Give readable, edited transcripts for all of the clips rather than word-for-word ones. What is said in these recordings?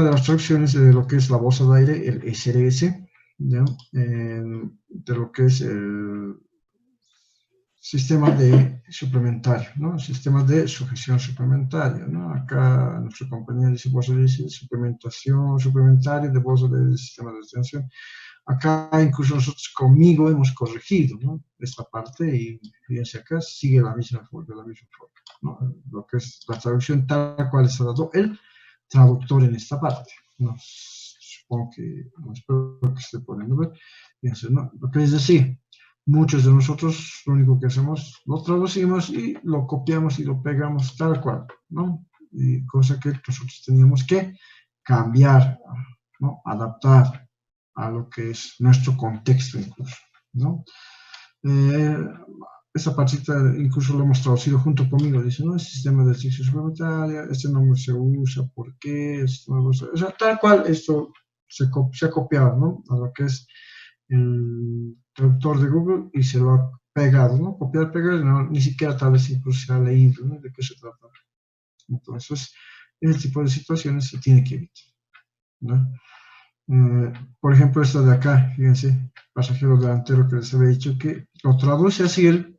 de las traducciones de lo que es la bolsa de aire, el SRS, ¿ya? De lo que es el sistema de suplementario, ¿no? Sistema de sujeción suplementaria, ¿no? Acá nuestra compañía dice bolsa de suplementación, suplementario de bolsa de sistema de extensión. Acá incluso nosotros conmigo hemos corregido, ¿no? Esta parte y fíjense acá sigue la misma forma, ¿no? Lo que es la traducción tal cual está dado el traductor en esta parte, ¿no? Supongo que, no espero que esté poniendo ver, fíjense, ¿no? Lo que es decir, muchos de nosotros lo único que hacemos, lo traducimos y lo copiamos y lo pegamos tal cual, ¿no? Y cosa que nosotros teníamos que cambiar, ¿no? Adaptar a lo que es nuestro contexto incluso, ¿no? Esa partita incluso lo hemos traducido junto conmigo, dice, no, el sistema de sección suplementaria, este nombre se usa, ¿por qué? O sea, tal cual esto se ha copiado, ¿no? A lo que es el traductor de Google y se lo ha pegado, ¿no? Copiar, pegar, no, ni siquiera tal vez incluso se ha leído, ¿no? De qué se trata. Entonces, ese tipo de situaciones se tiene que evitar, ¿no? Por ejemplo, esta de acá, fíjense, pasajero delantero que les había dicho que lo traduce así el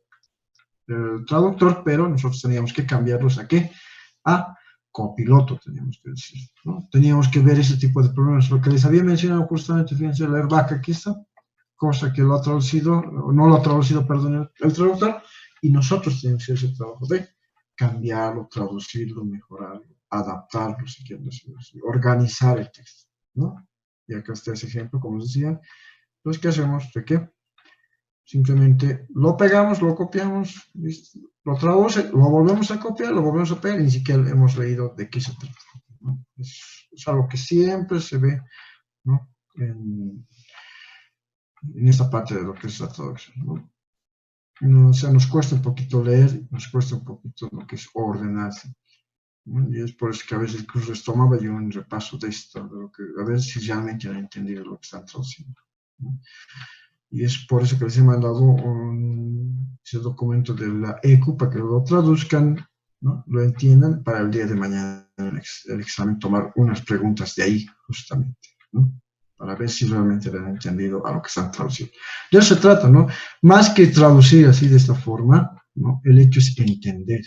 traductor, pero nosotros teníamos que cambiarlos a qué? A copiloto, teníamos que decir, ¿no? Teníamos que ver ese tipo de problemas. Lo que les había mencionado justamente, fíjense, el airbag aquí está, cosa que lo ha traducido, no lo ha traducido, perdón, el traductor, y nosotros tenemos que hacer ese trabajo de cambiarlo, traducirlo, mejorarlo, adaptarlo, si quieren decirlo así, organizar el texto, ¿no? Y acá está ese ejemplo, como os decía. Entonces, ¿qué hacemos? ¿De qué? Simplemente lo pegamos, lo copiamos, lo traduce, lo volvemos a copiar, lo volvemos a pegar, y ni siquiera hemos leído de qué se trata, ¿no? Es algo que siempre se ve, ¿no? En esta parte de lo que es la traducción, ¿no? O sea, nos cuesta un poquito leer, nos cuesta un poquito lo que es ordenarse, ¿no? Y es por eso que a veces incluso tomaba yo un repaso de esto, de lo que, a ver si realmente han entendido lo que están traduciendo, ¿no? Y es por eso que les he mandado ese documento de la ECU para que lo traduzcan, ¿no? Lo entiendan para el día de mañana el examen, tomar unas preguntas de ahí, justamente, ¿no? Para ver si realmente lo han entendido a lo que están traduciendo. De eso se trata, ¿no? Más que traducir así de esta forma, ¿no? El hecho es entender,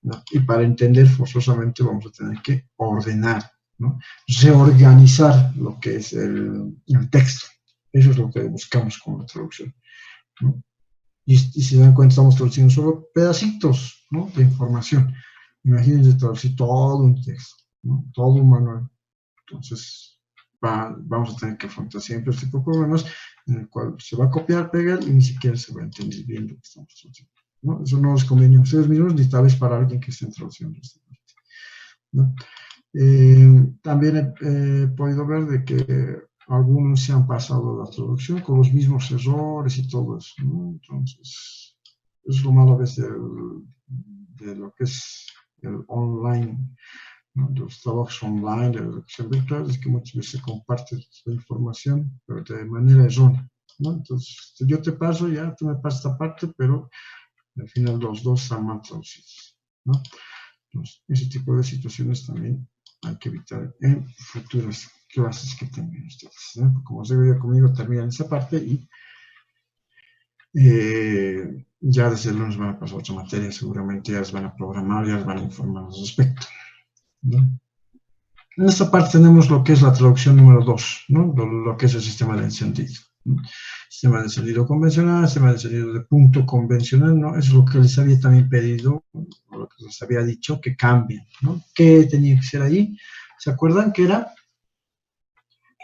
¿no? Y para entender forzosamente vamos a tener que ordenar, ¿no? Reorganizar lo que es el texto. Eso es lo que buscamos con la traducción, ¿no? Y si se dan cuenta, estamos traduciendo solo pedacitos, ¿no? De información. Imagínense traducir todo un texto, ¿no? Todo un manual. Entonces, vamos a tener que afrontar siempre este tipo de problemas en el cual se va a copiar, pegar y ni siquiera se va a entender bien lo que estamos traduciendo, ¿no? Eso no les conviene a ustedes mismos ni tal vez para alguien que esté traduciendo esta parte, ¿no? También he podido ver de que algunos se han pasado la traducción con los mismos errores y todo eso, ¿no? Entonces, es lo malo a veces de lo que es el online, ¿no? De los trabajos online, de la educación virtual, es que muchas veces se comparte la información, pero de manera errónea, ¿no? Entonces, yo te paso, ya, tú me pasas esta parte, pero al final los dos están mal traducidos, ¿no? Entonces, ese tipo de situaciones también hay que evitar en futuras clases que tengan ustedes, ¿no? Como os digo, ya conmigo terminan esa parte y ya desde el lunes van a pasar otra materia, seguramente ya les van a programar, ya les van a informar al respecto, ¿no? En esta parte tenemos lo que es la traducción número 2, ¿no? Lo que es el sistema de encendido, ¿no? Sistema de encendido convencional, sistema de encendido de punto convencional, ¿no? Eso es lo que les había también pedido, o lo que les había dicho, que cambien, ¿no? ¿Qué tenía que ser allí? ¿Se acuerdan que era?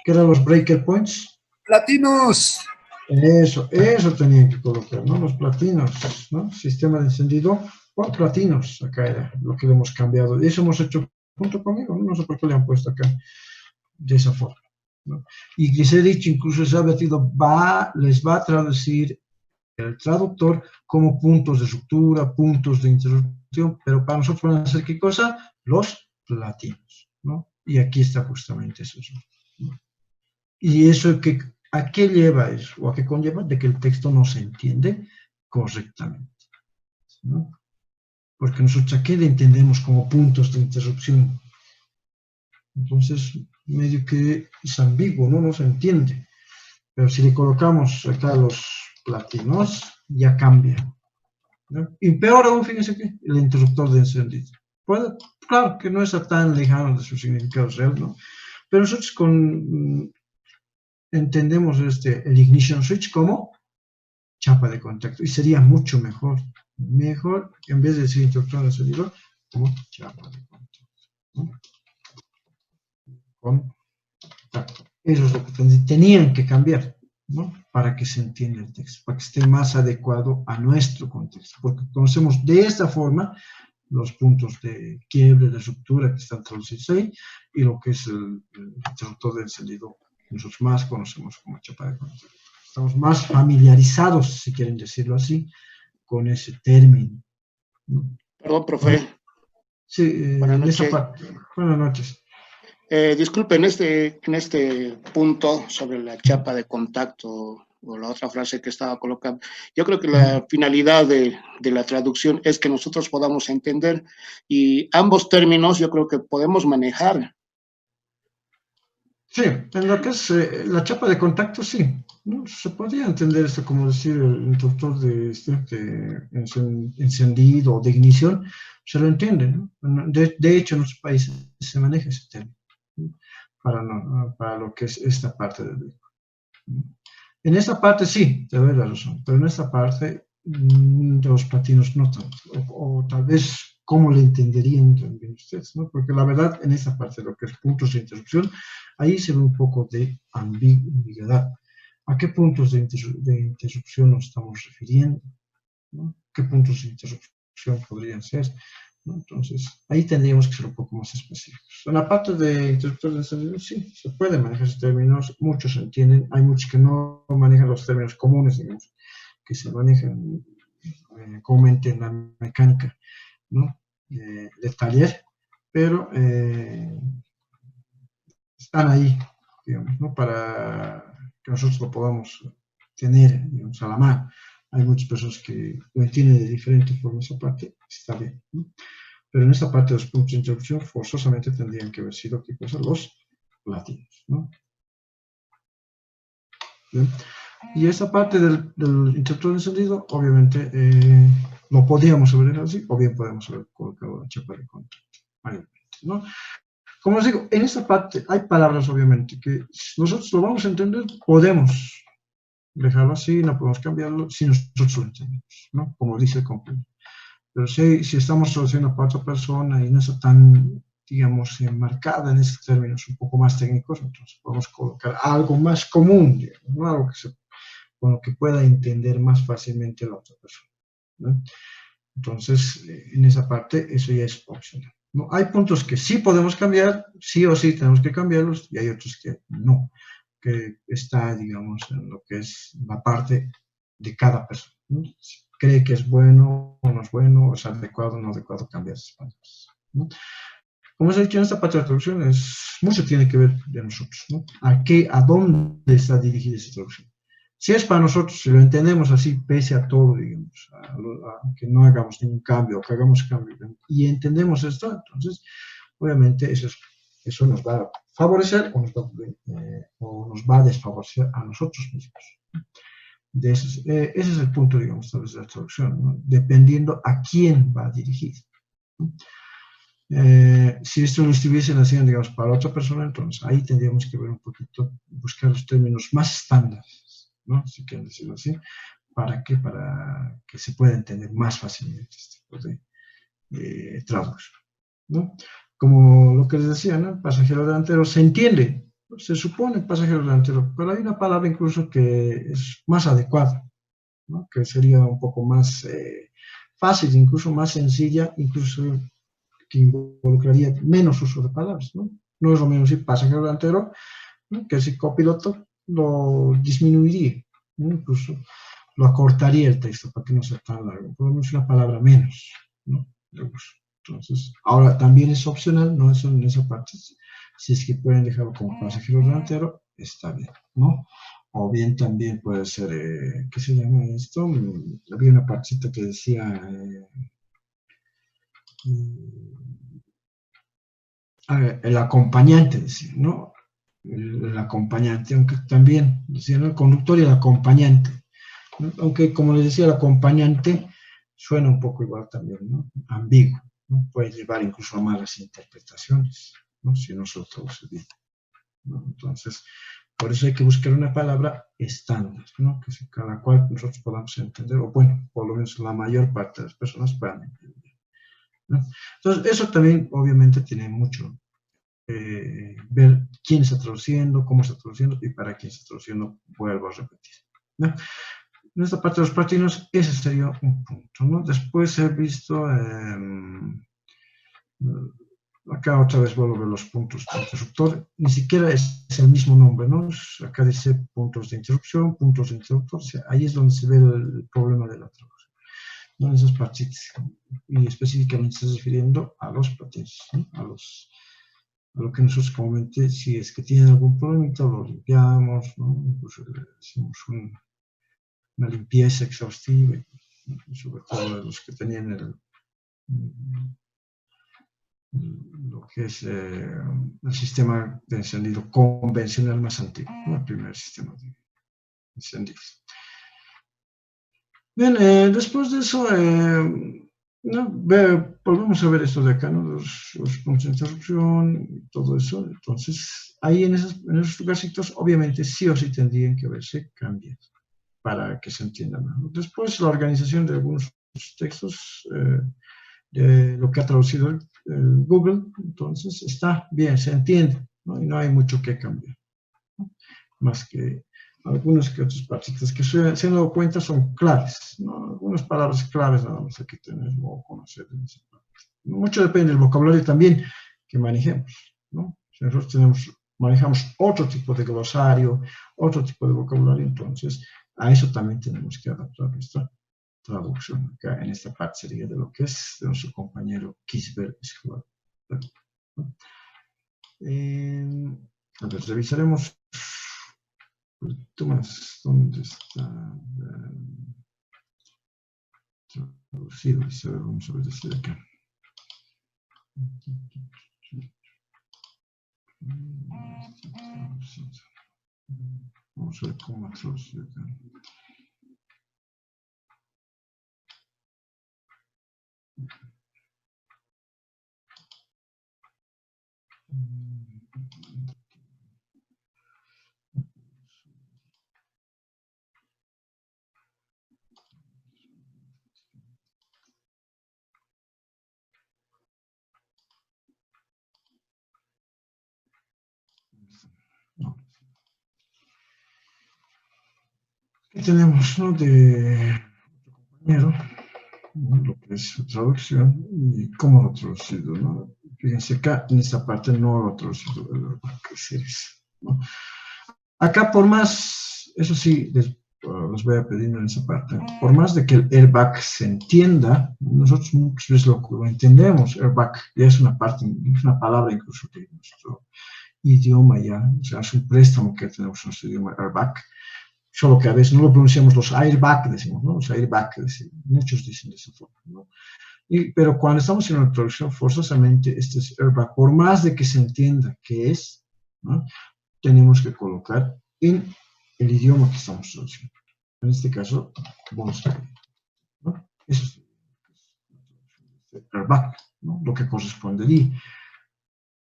¿Qué eran los breaker points? ¡Platinos! Eso tenían que colocar, ¿no? Los platinos, ¿no? Sistema de encendido por platinos, acá era lo que le hemos cambiado. Eso hemos hecho junto conmigo, no sé por qué le han puesto acá de esa forma, ¿no? Y les he dicho, incluso les ha advertido, les va a traducir el traductor como puntos de ruptura, puntos de interrupción, pero para nosotros van a ser ¿qué cosa? Los platinos, ¿no? Y aquí está justamente eso, ¿no? Y eso que, ¿a qué lleva eso? ¿O a qué conlleva? De que el texto no se entiende correctamente, ¿no? Porque nosotros ¿a qué le entendemos como puntos de interrupción? Entonces, medio que es ambiguo, no se entiende. Pero si le colocamos acá los platinos, ya cambia, ¿no? Y peor aún, fíjense que el interruptor de encendido. Puede, claro que no está tan lejano de su significado real, ¿no? Pero nosotros entendemos el ignition switch como chapa de contacto y sería mucho mejor, en vez de decir interruptor de encendido, como chapa de contacto, ¿no? Contacto. Eso es lo que tenían que cambiar, ¿no? Para que se entienda el texto, para que esté más adecuado a nuestro contexto, porque conocemos de esta forma los puntos de quiebre, de ruptura que están traducidos ahí, y lo que es el interruptor de encendido, nosotros más conocemos como chapa de contacto. Estamos más familiarizados, si quieren decirlo así, con ese término, ¿no? Perdón, profe. Sí, buenas en esa noches. parte. Buenas noches. Disculpe, en este punto sobre la chapa de contacto o la otra frase que estaba colocando, yo creo que la finalidad de la traducción es que nosotros podamos entender y ambos términos yo creo que podemos manejar. Sí, en lo que es la chapa de contacto, sí, ¿no? Se podría entender esto como decir el interruptor de encendido o de ignición, se lo entiende, ¿no? De hecho, en otros países se maneja ese término, ¿no? Para lo que es esta parte del vehículo, ¿no? En esta parte sí, te doy la razón, pero en esta parte de los platinos no tanto, o tal vez cómo le entenderían también ustedes, ¿no? Porque la verdad, en esta parte de lo que es puntos de interrupción, ahí se ve un poco de ambigüedad. ¿A qué puntos de interrupción nos estamos refiriendo? ¿No? ¿Qué puntos de interrupción podrían ser? ¿No? Entonces, ahí tendríamos que ser un poco más específicos. En la parte de interruptores de encendido, sí, se pueden manejar esos términos, muchos se entienden, hay muchos que no manejan los términos comunes, digamos, que se manejan comúnmente en la mecánica, ¿no? Del taller, pero están ahí, digamos, ¿no? Para que nosotros lo podamos tener, digamos, a la mano. Hay muchas personas que lo entienden de diferente forma esa parte, está bien, ¿no? Pero en esta parte de los puntos de interrupción forzosamente tendrían que haber sido, ¿qué cosa? Los latinos, ¿no? ¿Bien? Y esta parte del interruptor de encendido, obviamente, lo podríamos haber dejado así, o bien podemos haber colocado la chapa de contacto, ¿no? Como les digo, en esta parte hay palabras, obviamente, que nosotros lo vamos a entender, podemos dejarlo así, no podemos cambiarlo si nosotros lo entendemos, ¿no? Como dice el compañero. Pero si estamos traduciendo para otra persona y no está tan, digamos, enmarcada en estos términos un poco más técnicos, entonces podemos colocar algo más común, digamos, ¿no? Algo con lo que pueda entender más fácilmente la otra persona, ¿no? Entonces, en esa parte, eso ya es opcional, ¿no? Hay puntos que sí podemos cambiar, sí o sí tenemos que cambiarlos, y hay otros que no, que está, digamos, en lo que es la parte de cada persona, ¿no? Si cree que es bueno o no es bueno, es adecuado o no adecuado cambiar esas palabras, ¿no? Como os he dicho en esta parte de la traducción, mucho tiene que ver de nosotros, ¿no? ¿A dónde está dirigida esa traducción? Si es para nosotros, si lo entendemos así, pese a todo, digamos, a que no hagamos ningún cambio, o que hagamos cambio, y entendemos esto, entonces, obviamente, eso nos va a favorecer o nos va a desfavorecer a nosotros mismos. Ese es el punto, digamos, tal vez, de la traducción, ¿no? Dependiendo a quién va dirigido, ¿no? Si esto lo estuviesen haciendo, digamos, para otra persona, entonces ahí tendríamos que ver un poquito, buscar los términos más estándares, ¿no? Si quieren decirlo así, ¿para qué? Para que se pueda entender más fácilmente este tipo de traducción, ¿no? Como lo que les decía, ¿no? Pasajero delantero se entiende, se supone pasajero delantero, pero hay una palabra incluso que es más adecuada, ¿no? Que sería un poco más fácil, incluso más sencilla, incluso que involucraría menos uso de palabras, ¿no? No es lo mismo si pasajero delantero, ¿no? Que si copiloto lo disminuiría, ¿no? Incluso lo acortaría el texto para que no sea tan largo, por lo menos una palabra menos, ¿no? Entonces, ahora también es opcional, no es en esa parte, si es que pueden dejarlo como pasajero delantero, está bien, ¿no? O bien también puede ser, ¿qué se llama esto? Había una partecita que decía, el acompañante, decía, ¿no? El acompañante, aunque también, decía, ¿no? El conductor y el acompañante, ¿no? Aunque, como les decía, el acompañante suena un poco igual también, ¿no? Ambiguo, ¿no? Puede llevar incluso a malas interpretaciones, ¿no? Si no se lo traduce bien, ¿no? Entonces, por eso hay que buscar una palabra estándar, ¿no? Que la cual nosotros podamos entender, o bueno, por lo menos la mayor parte de las personas puedan entender, ¿no? Entonces, eso también obviamente tiene mucho ver quién está traduciendo, cómo está traduciendo y para quién está traduciendo, vuelvo a repetir, ¿no? En esta parte de los platinos, ese sería un punto, ¿no? Después he visto, acá otra vez vuelvo a ver los puntos de interruptor, ni siquiera es el mismo nombre, ¿no? Acá dice puntos de interrupción, puntos de interruptor, o sea, ahí es donde se ve el problema de la traducción, ¿no? En esas partes, y específicamente se está refiriendo a los platinos, ¿no? A lo que nosotros comúnmente, si es que tienen algún problema, lo limpiamos, ¿no? Pues, hacemos una limpieza exhaustiva, sobre todo los que tenían lo que es el sistema de encendido convencional más antiguo, ¿no? El primer sistema de encendidos. Bien, después de eso, ¿no? Volvemos a ver esto de acá, ¿no? Los puntos de interrupción y todo eso. Entonces, ahí en esos lugarcitos, obviamente, sí o sí tendrían que haberse cambiado para que se entienda mejor. Después, la organización de algunos textos, de lo que ha traducido el Google, entonces está bien, se entiende, ¿no? Y no hay mucho que cambiar, ¿no? Más que algunas que otras partes que se han dado cuenta son claves, ¿no? Algunas palabras claves nada más hay que tener o conocer. Mucho depende del vocabulario también que manejemos, ¿no? Si nosotros manejamos otro tipo de glosario, otro tipo de vocabulario, entonces a eso también tenemos que adaptar nuestra traducción. Acá en esta parte sería de lo que es de nuestro compañero Kisber Escobar. A ver, revisaremos un poquito más dónde está traducido. Vamos a ver desde acá. Vamos a ver cómo ha traducido acá. No. Aquí tenemos, ¿no? De otro compañero, ¿no? Lo que es su traducción y cómo lo ha traducido, ¿no? Fíjense acá, en esta parte no lo ha traducido el series, ¿no? Acá por más, eso sí, les voy a pedir en esa parte, por más de que el airbag se entienda, nosotros muchas veces lo entendemos, airbag ya es una parte, es una palabra incluso de nuestro idioma ya, o sea, es un préstamo que tenemos en nuestro idioma, airbag, solo que a veces no lo pronunciamos los airbag, decimos, ¿no? Los airbag, muchos dicen de esa forma, ¿no? Pero cuando estamos haciendo una traducción, forzosamente este es airbag, por más de que se entienda qué es, ¿no? Tenemos que colocar en el idioma que estamos traduciendo. En este caso, vamos a ver, ¿no? Eso es airbag, ¿no? Lo que correspondería.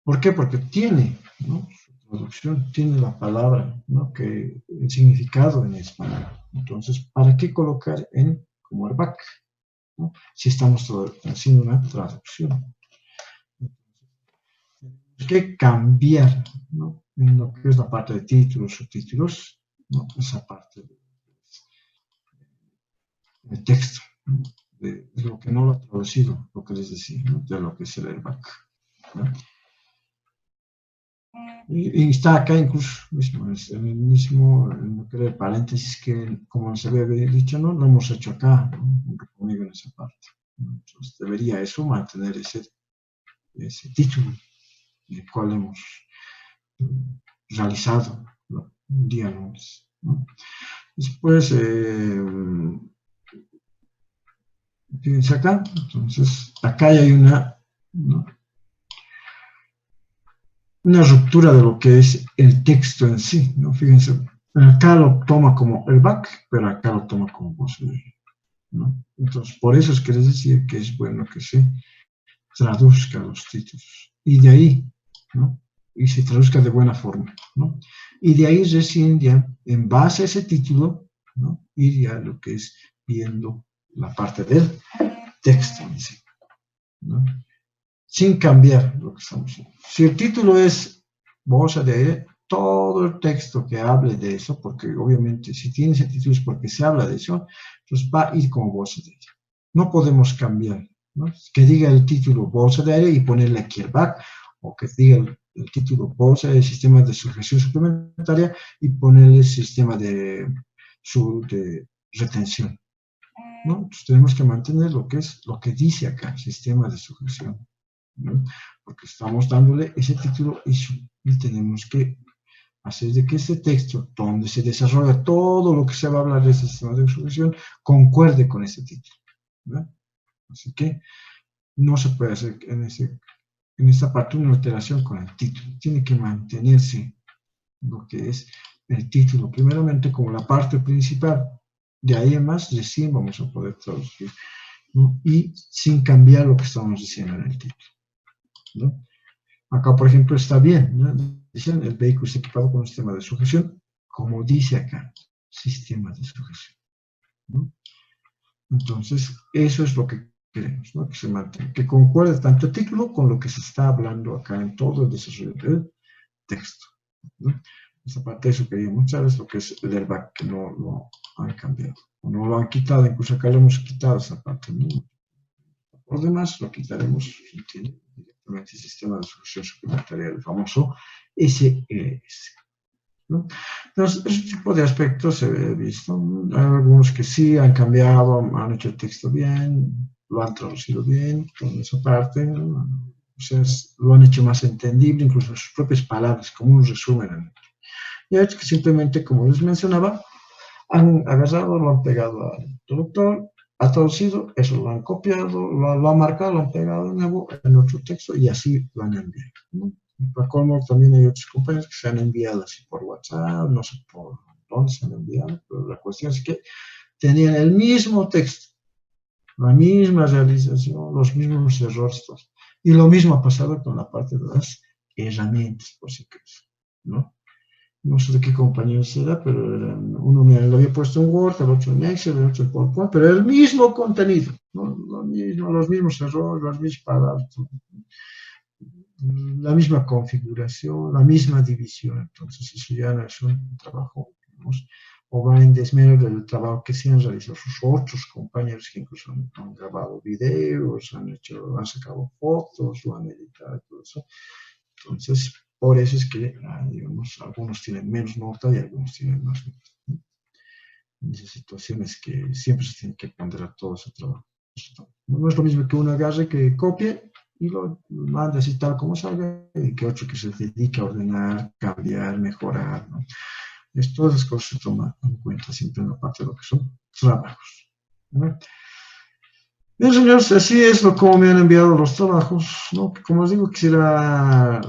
¿Por qué? Porque tiene, ¿no? Su traducción, tiene la palabra, ¿no? Que el significado en español. Entonces, ¿para qué colocar en como airbag, ¿no? Si estamos haciendo una traducción? Hay que cambiar, ¿no? En lo que es la parte de títulos, subtítulos, ¿no? Esa parte de texto, ¿no? De lo que no lo ha traducido, lo que les decía, ¿no? De lo que es el airbag, ¿no? Y está acá incluso mismo, en el mismo, en lo que era el paréntesis que, como se había dicho, no lo hemos hecho acá, ¿no? Conmigo en esa parte, ¿no? Entonces debería eso mantener ese título del cual hemos realizado, ¿no? Un día lunes, ¿no? Después, fíjense acá, entonces acá hay una, ¿no? una ruptura de lo que es el texto en sí, ¿no? Fíjense, acá lo toma como el back, pero acá lo toma como voz de ella, ¿no? Entonces, por eso es que les decía que es bueno que se traduzca los títulos. Y de ahí, ¿no? Y se traduzca de buena forma, ¿no? Y de ahí recién ya, en base a ese título, ¿no? Ir ya lo que es viendo la parte del texto en sí, ¿no? Sin cambiar lo que estamos haciendo. Si el título es bolsa de aire, todo el texto que hable de eso, porque obviamente si tiene ese título es porque se habla de eso, entonces va a ir como bolsa de aire. No podemos cambiar, ¿no? Que diga el título bolsa de aire y ponerle aquí el back, o que diga el título bolsa de sistema de sujeción suplementaria y ponerle sistema de retención, ¿no? Entonces tenemos que mantener lo que es lo que dice acá, sistema de sujeción, ¿no? Porque estamos dándole ese título y tenemos que hacer de que este texto, donde se desarrolla todo lo que se va a hablar de este sistema de sujeción, concuerde con ese título, ¿no? Así que no se puede hacer en esta parte una alteración con el título. Tiene que mantenerse lo que es el título, primeramente como la parte principal. De ahí en más, recién vamos a poder traducir, ¿no? Y sin cambiar lo que estamos diciendo en el título, ¿no? Acá, por ejemplo, está bien, ¿no? Dicen, el vehículo está equipado con un sistema de sujeción, como dice acá, sistema de sujeción, ¿no? Entonces, eso es lo que queremos, ¿no? Que se mantenga, que concuerde tanto el título con lo que se está hablando acá en todo el desarrollo del texto, ¿no? Esa parte, eso quería mostrarles, lo que es el airbag, que no lo han cambiado, o no lo han quitado, incluso acá lo hemos quitado esa parte, ¿no? Por demás, lo quitaremos directamente el sistema de sujeción suplementaria, el famoso SES, ¿no? Entonces, ese tipo de aspectos se he visto, ¿no? Hay algunos que sí han cambiado, han hecho el texto bien, lo han traducido bien, con esa parte, ¿no? O sea, lo han hecho más entendible, incluso en sus propias palabras, como un resumen. Y hay otros que simplemente, como les mencionaba, han agarrado, lo han pegado al traductor, ha traducido, eso lo han copiado, lo han marcado, lo han pegado de nuevo en otro texto y así lo han enviado, ¿no? Para colmo, también hay otros compañeros que se han enviado así por WhatsApp, no sé por dónde se han enviado, pero la cuestión es que tenían el mismo texto, la misma realización, los mismos errores, y lo mismo ha pasado con la parte de las herramientas, por si acaso, ¿no? No sé de qué compañero será, pero uno me lo había puesto en Word, el otro en Excel, el otro en PowerPoint, pero el mismo contenido, ¿no? Los mismos errores, las mismas palabras, la misma configuración, la misma división. Entonces, eso ya no es un trabajo, digamos, o va en desmedro del trabajo que sí han realizado sus otros compañeros que incluso han grabado videos, han sacado fotos, lo han editado, todo eso. Entonces, por eso es que, digamos, algunos tienen menos nota y algunos tienen más nota, ¿no? En esas situaciones que siempre se tiene que ponderar todo ese trabajo. No es lo mismo que uno agarre, que copie y lo mande así tal como salga, y que otro que se dedique a ordenar, cambiar, mejorar, ¿no? Todas esas cosas se toman en cuenta siempre en la parte de lo que son trabajos, ¿no? Bien, señores, así es como me han enviado los trabajos, ¿no? Que como les digo, quisiera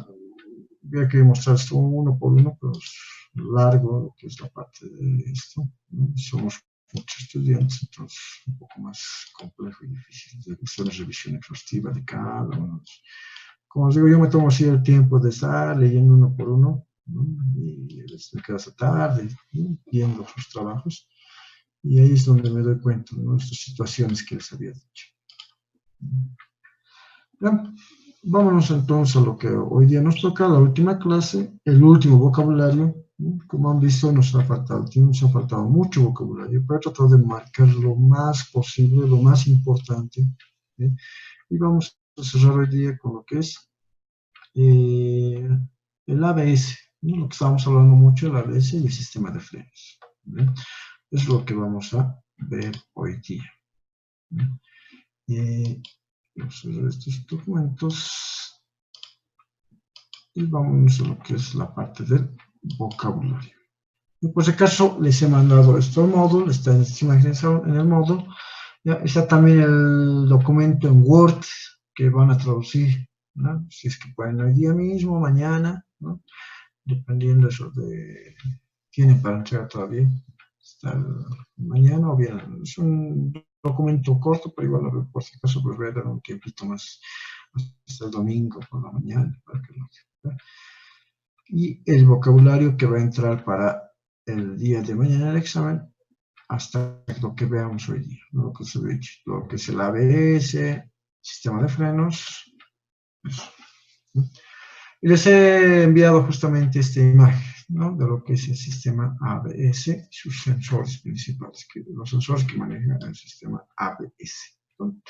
que mostrar esto uno por uno, pero es largo lo que es la parte de esto, ¿no? Somos muchos estudiantes, entonces un poco más complejo y difícil de hacer una revisión exhaustiva de cada uno. Como os digo, yo me tomo así el tiempo de estar leyendo uno por uno, ¿no? Y me quedo hasta tarde, ¿no? Viendo sus trabajos, y ahí es donde me doy cuenta, ¿no? De estas situaciones que les había dicho. Bien, vámonos entonces a lo que hoy día nos toca, la última clase, el último vocabulario. Como han visto, nos ha faltado mucho vocabulario, pero he tratado de marcar lo más posible, lo más importante, ¿sí? Y vamos a cerrar hoy día con lo que es el ABS, ¿no? Lo que estábamos hablando mucho, el ABS y el sistema de frenos, ¿sí? Es lo que vamos a ver hoy día. Vamos a ver estos documentos y vamos a lo que es la parte del vocabulario. Y por si acaso les he mandado esto al módulo, está en esta imagen en el módulo. Ya está también el documento en Word que van a traducir, ¿no? Si es que pueden hoy día mismo, mañana, ¿no? Dependiendo eso de... Tienen para entregar todavía hasta mañana o bien. Es un documento corto, pero igual por si acaso pues voy a dar un tiempito más hasta el domingo por la mañana para que lo vean. Y el vocabulario que va a entrar para el día de mañana el examen hasta lo que veamos hoy día, lo que se ve, lo que es el ABS, sistema de frenos. Eso. Y les he enviado justamente esta imagen, ¿no? De lo que es el sistema ABS y sus sensores principales, los sensores que manejan el sistema ABS. Entonces,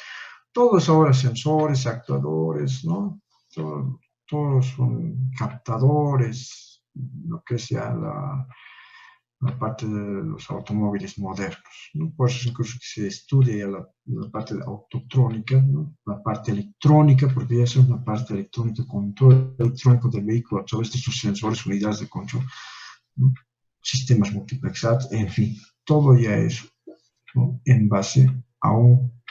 todos ahora sensores, actuadores, ¿no? Todos son captadores, lo que sea la parte de los automóviles modernos, ¿no? Por eso incluso que se estudia la parte de autotrónica, ¿no? La parte electrónica, porque ya es una parte electrónica, control electrónico del vehículo a través de sus sensores, unidades de control, ¿no? Sistemas multiplexados, en fin, todo ya es, ¿no? En base a un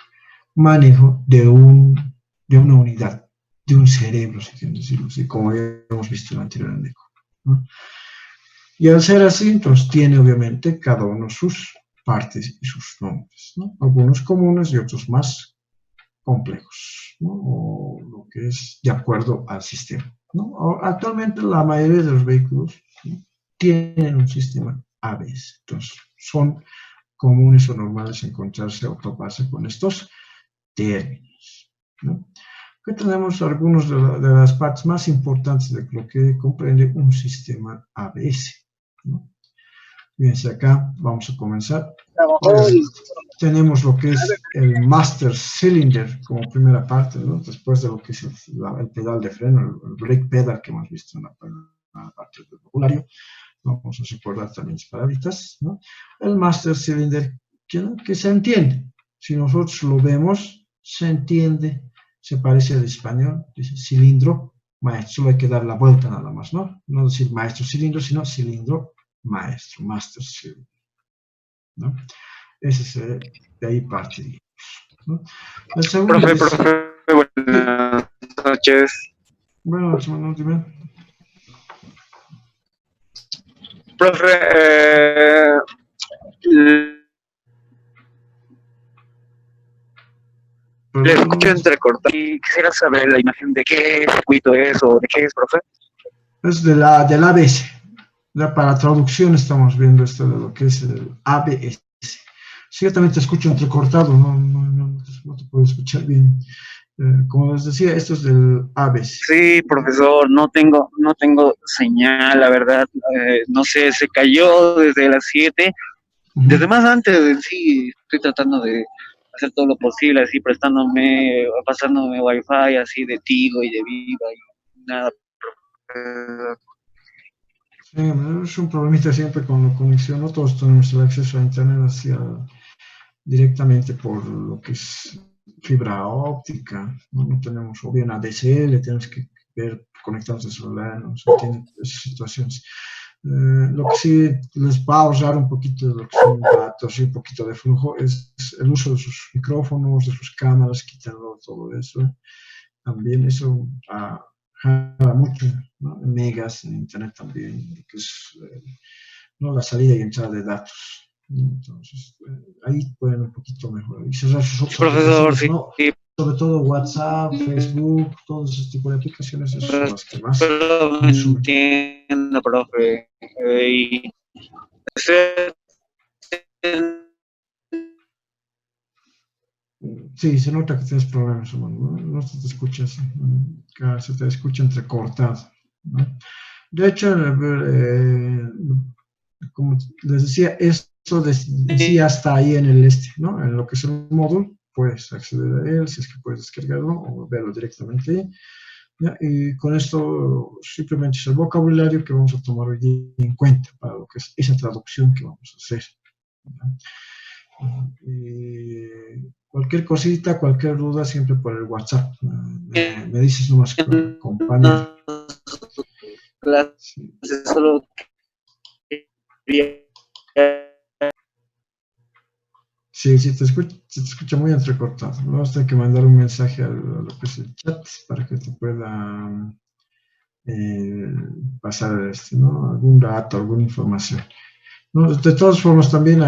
manejo de una unidad, de un cerebro, si quieren decirlo así, como ya hemos visto en la anterior anécdota, ¿no? Y al ser así, entonces tiene obviamente cada uno sus partes y sus nombres, ¿no? Algunos comunes y otros más complejos, ¿no? O lo que es de acuerdo al sistema, ¿no? Actualmente la mayoría de los vehículos, ¿no? Tienen un sistema ABS, entonces son comunes o normales encontrarse o toparse con estos términos, ¿no? Aquí tenemos algunas de las partes más importantes de lo que comprende un sistema ABS, ¿no? Fíjense acá, vamos a comenzar. Tenemos lo que es el master cylinder como primera parte, ¿no? Después de lo que es el pedal de freno, el brake pedal que hemos visto en la parte del vocabulario. Vamos a recordar también las palabritas, ¿no? El master cylinder que se entiende. Si nosotros lo vemos, se entiende, se parece al español, dice cilindro maestro, solo hay que dar la vuelta nada más, ¿no? No decir maestro cilindro, sino cilindro maestro, master cylinder, ¿no? Ese es de ahí parte, ¿no? El segundo profe, buenas noches. Bueno, no, dime. Profe, le escucho entrecortado y quisiera saber la imagen de qué circuito es o de qué es, profe. Es del ABS. Para traducción estamos viendo esto de lo que es el ABS. Ciertamente escucho entrecortado, no te puedo escuchar bien. Como les decía, esto es del ABS. Sí, profesor, no tengo señal, la verdad. No sé, se cayó desde las 7. Desde más antes, sí, estoy tratando de hacer todo lo posible, así pasándome wifi, así de Tigo y de Viva y nada. Sí, es un problemita siempre con la conexión, no todos tenemos el acceso a internet hacia directamente por lo que es fibra óptica, no tenemos, o bien ADSL, tenemos que ver conectados de celular, no se entienden esas situaciones. Lo que sí les va a ahorrar un poquito de lo que son datos y un poquito de flujo es el uso de sus micrófonos, de sus cámaras, quitando todo eso. También eso jala mucho, ¿no? En megas, en internet también, que es ¿no? La salida y entrada de datos. Entonces, ahí pueden un poquito mejorar y cerrar sus otras aplicaciones, sí, ¿no? Sobre todo WhatsApp, Facebook, todos esos tipos de aplicaciones son las que más consumen. Entiendo, profe. Sí, se nota que tienes problemas, no se te escucha así, se te escucha entrecortado, ¿no? De hecho, como les decía, esto decía hasta ahí en el ¿no? En lo que es el módulo, puedes acceder a él, si es que puedes descargarlo o verlo directamente ahí. ¿Ya? Y con esto simplemente es el vocabulario que vamos a tomar hoy día en cuenta para lo que es esa traducción que vamos a hacer. Cualquier cosita, cualquier duda, siempre por el WhatsApp. Me dices nomás, compañero. Sí. Solo Sí, se te escucha muy entrecortado. Vamos a tener que mandar un mensaje a lo que es el chat para que te pueda pasar ¿no? Algún dato, alguna información. ¿No? De todas formas, también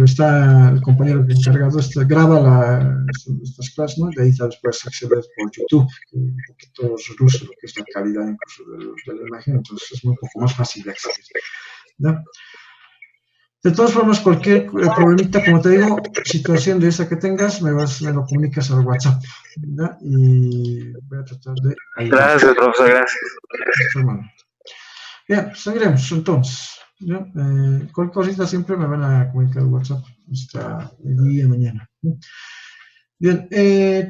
está el compañero encargado, graba estas clases, ¿no? De ahí tal vez puedes acceder por YouTube, que un poquito reduce lo que es la calidad incluso de la imagen, entonces es un poco más fácil de acceder, ¿no? De todas formas, cualquier problemita, como te digo, situación de esa que tengas, me lo comunicas al WhatsApp, ¿verdad? Y voy a tratar de ayudar. Gracias, profesor, gracias. Bien, pues seguiremos entonces. ¿Ya? Cualquier cosita siempre me van a comunicar al WhatsApp hasta el día de mañana. ¿No? Bien,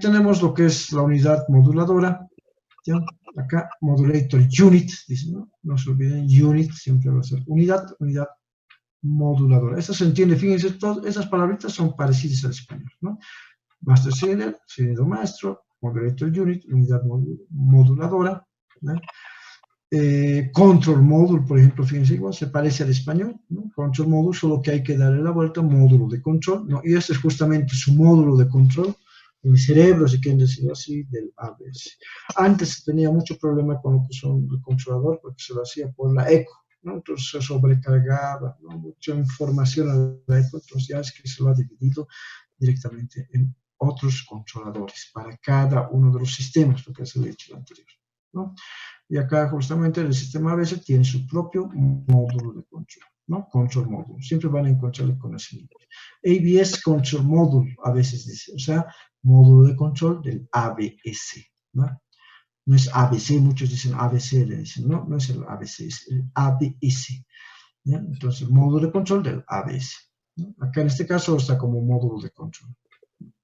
tenemos lo que es la unidad moduladora. ¿Ya? Acá, modulator unit, dice, ¿no? No se olviden, unit siempre va a ser unidad moduladora. Esto se entiende, fíjense, todas esas palabritas son parecidas al español, ¿no? Master serial, serial maestro, modulator unit, unidad moduladora, ¿no? Control module, por ejemplo, fíjense, igual se parece al español, ¿no? Control module, solo que hay que darle la vuelta, módulo de control, ¿no? Y este es justamente su módulo de control, el cerebro, si quieren decirlo así, del ABS. Antes tenía mucho problema con lo que son el controlador, porque se lo hacía por la eco, ¿no? Entonces se sobrecargaba, ¿no? Mucha información a la eco, entonces ya es que se lo ha dividido directamente en otros controladores para cada uno de los sistemas, lo que se le ha dicho anterior, ¿no? Y acá justamente el sistema ABS tiene su propio módulo de control, ¿no? Control module. Siempre van a encontrarlo con ese nombre. ABS Control Module, a veces dice, o sea, módulo de control del ABS, ¿no? No es ABC, muchos dicen ABC, le dicen, no, no es el ABC, es el ABS, ¿ya? Entonces, el módulo de control del ABS, ¿no? Acá en este caso está como módulo de control.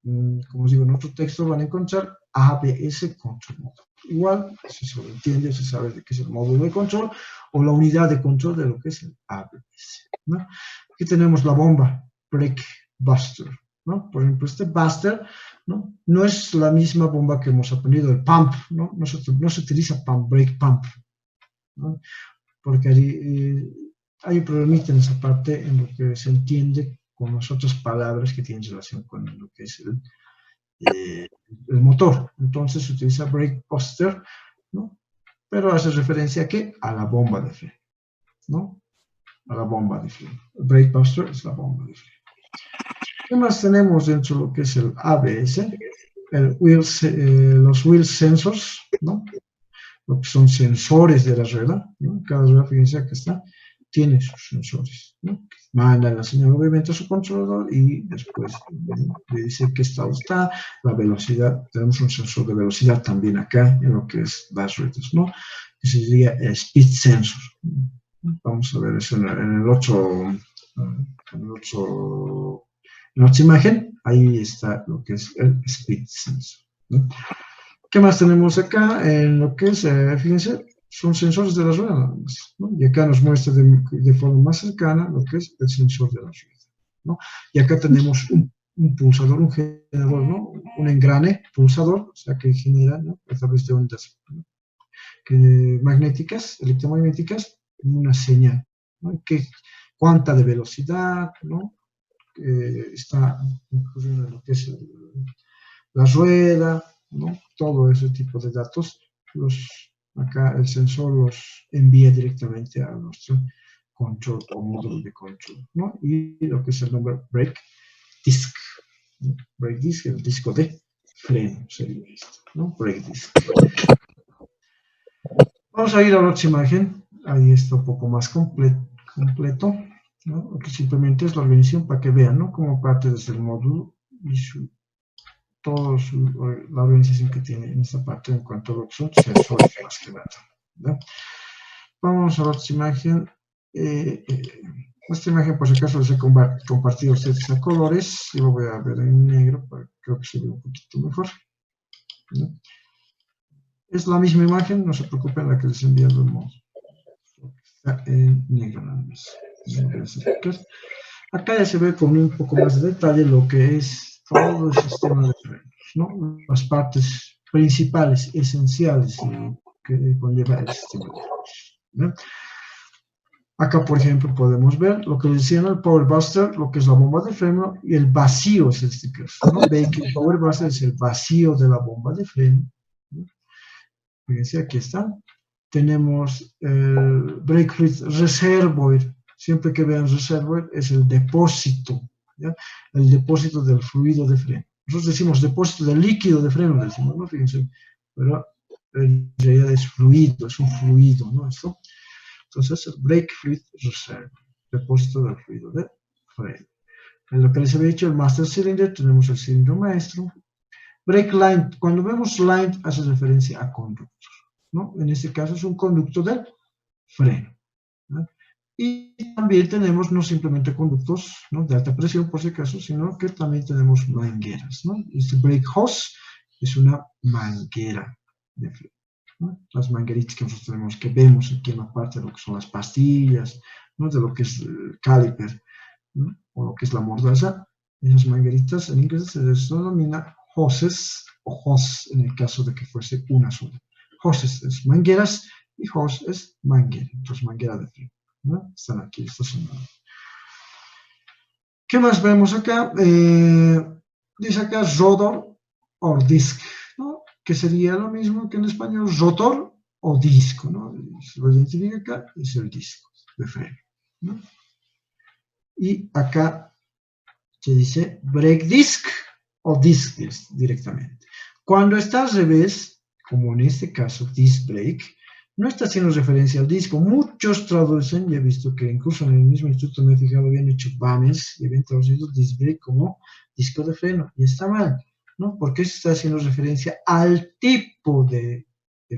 Como os digo, en otro texto van a encontrar ABS Control Module. Igual, si se lo entiende, se sabe de qué es el módulo de control o la unidad de control de lo que es el ABS, ¿no? Aquí tenemos la bomba, Break Buster, ¿no? Por ejemplo, este Buster, ¿no? No es la misma bomba que hemos aprendido, el pump, ¿no? No se utiliza pump, break pump, ¿no? Porque hay un problemita en esa parte en lo que se entiende con las otras palabras que tienen relación con lo que es el motor. Entonces se utiliza brake buster, ¿no? Pero hace referencia a ¿qué? A la bomba de freno, ¿no? A la bomba de freno. El brake buster es la bomba de freno. ¿Qué más tenemos dentro de lo que es el ABS? Los wheel sensors, ¿no? Lo que son sensores de la rueda, ¿no? Cada rueda, fíjense, acá está, tiene sus sensores, ¿no? Mandan la señal obviamente a su controlador y después le dice qué estado está, la velocidad. Tenemos un sensor de velocidad también acá en lo que es las ruedas, ¿no? Que sería el speed sensor. Vamos a ver eso en la otra imagen. Ahí está lo que es el speed sensor, ¿no? ¿Qué más tenemos acá? En lo que es, fíjense, son sensores de la rueda nada más, ¿no? Y acá nos muestra de forma más cercana lo que es el sensor de la rueda, ¿no? Y acá tenemos un pulsador, un generador, ¿no? Un engrane pulsador, o sea, que genera, ¿no? A través de ondas, ¿no? Magnéticas, electromagnéticas, una señal, ¿no? Cuánta de velocidad, ¿no? Está ocurriendo lo que es la rueda, ¿no? Todo ese tipo de datos, acá el sensor los envía directamente a nuestro control o módulo de control, ¿no? Y lo que es el nombre brake disc, ¿no? Brake disc, el disco de freno sería esto, ¿no? Brake disc. Vamos a ir a la otra imagen, ahí está un poco más completo, ¿no? Que simplemente es la organización para que vean, ¿no? Como parte desde el módulo y toda la organización que tiene en esta parte en cuanto a lo que son sensores más que nada, ¿no? Vamos a la otra imagen. Esta imagen, por si acaso, les he compartido a ustedes a colores. Yo lo voy a ver en negro, creo que se ve un poquito mejor, ¿no? Es la misma imagen, no se preocupen, la que les he enviado el módulo. Está en negro nada más. Acá ya se ve con un poco más de detalle lo que es todo el sistema de frenos, ¿no? Las partes principales, esenciales que conlleva el sistema de frenos, ¿no? Acá, por ejemplo, podemos ver lo que decían el Power Buster, lo que es la bomba de freno, y el vacío es este caso, ¿no? Ve que el Power Buster es el vacío de la bomba de freno, ¿no? Fíjense, aquí está. tenemos el brake fluid reservoir. Siempre que vean reservoir es el depósito, ¿ya? El depósito del fluido de freno. Nosotros decimos depósito del líquido de freno, decimos, ¿no? Fíjense, pero en realidad es fluido, es un fluido, ¿no? Esto. Entonces, el brake fluid reservoir, depósito del fluido de freno. En lo que les había dicho, el master cylinder, tenemos el cilindro maestro. Brake line, cuando vemos line hace referencia a conducto, ¿no? En este caso es un conducto del freno, ¿no? Y también tenemos no simplemente conductos, ¿no?, de alta presión, por si acaso, sino que también tenemos mangueras, ¿no? Este brake hose es una manguera de freno, ¿no? Las mangueritas que nosotros tenemos, que vemos aquí en la parte de lo que son las pastillas, ¿no?, de lo que es el caliper, ¿no?, o lo que es la mordaza, esas mangueritas en inglés se les denomina hoses o hose en el caso de que fuese una sola. Hoses es mangueras y hose es manguera, entonces manguera de freno, ¿no? Están aquí estacionados. ¿Qué más vemos acá? Dice acá rotor o disc, ¿no?, que sería lo mismo que en español rotor o disco, ¿no? Se lo identifica acá, es el disco de freno, ¿no? Y acá se dice brake disc o disc directamente. Cuando está al revés, como en este caso disc brake, no está haciendo referencia al disco. Muchos traducen, y he visto que incluso en el mismo instituto me he fijado, habían hecho banners y habían traducido disc brake como disco de freno, y está mal, ¿no? Porque se está haciendo referencia al tipo de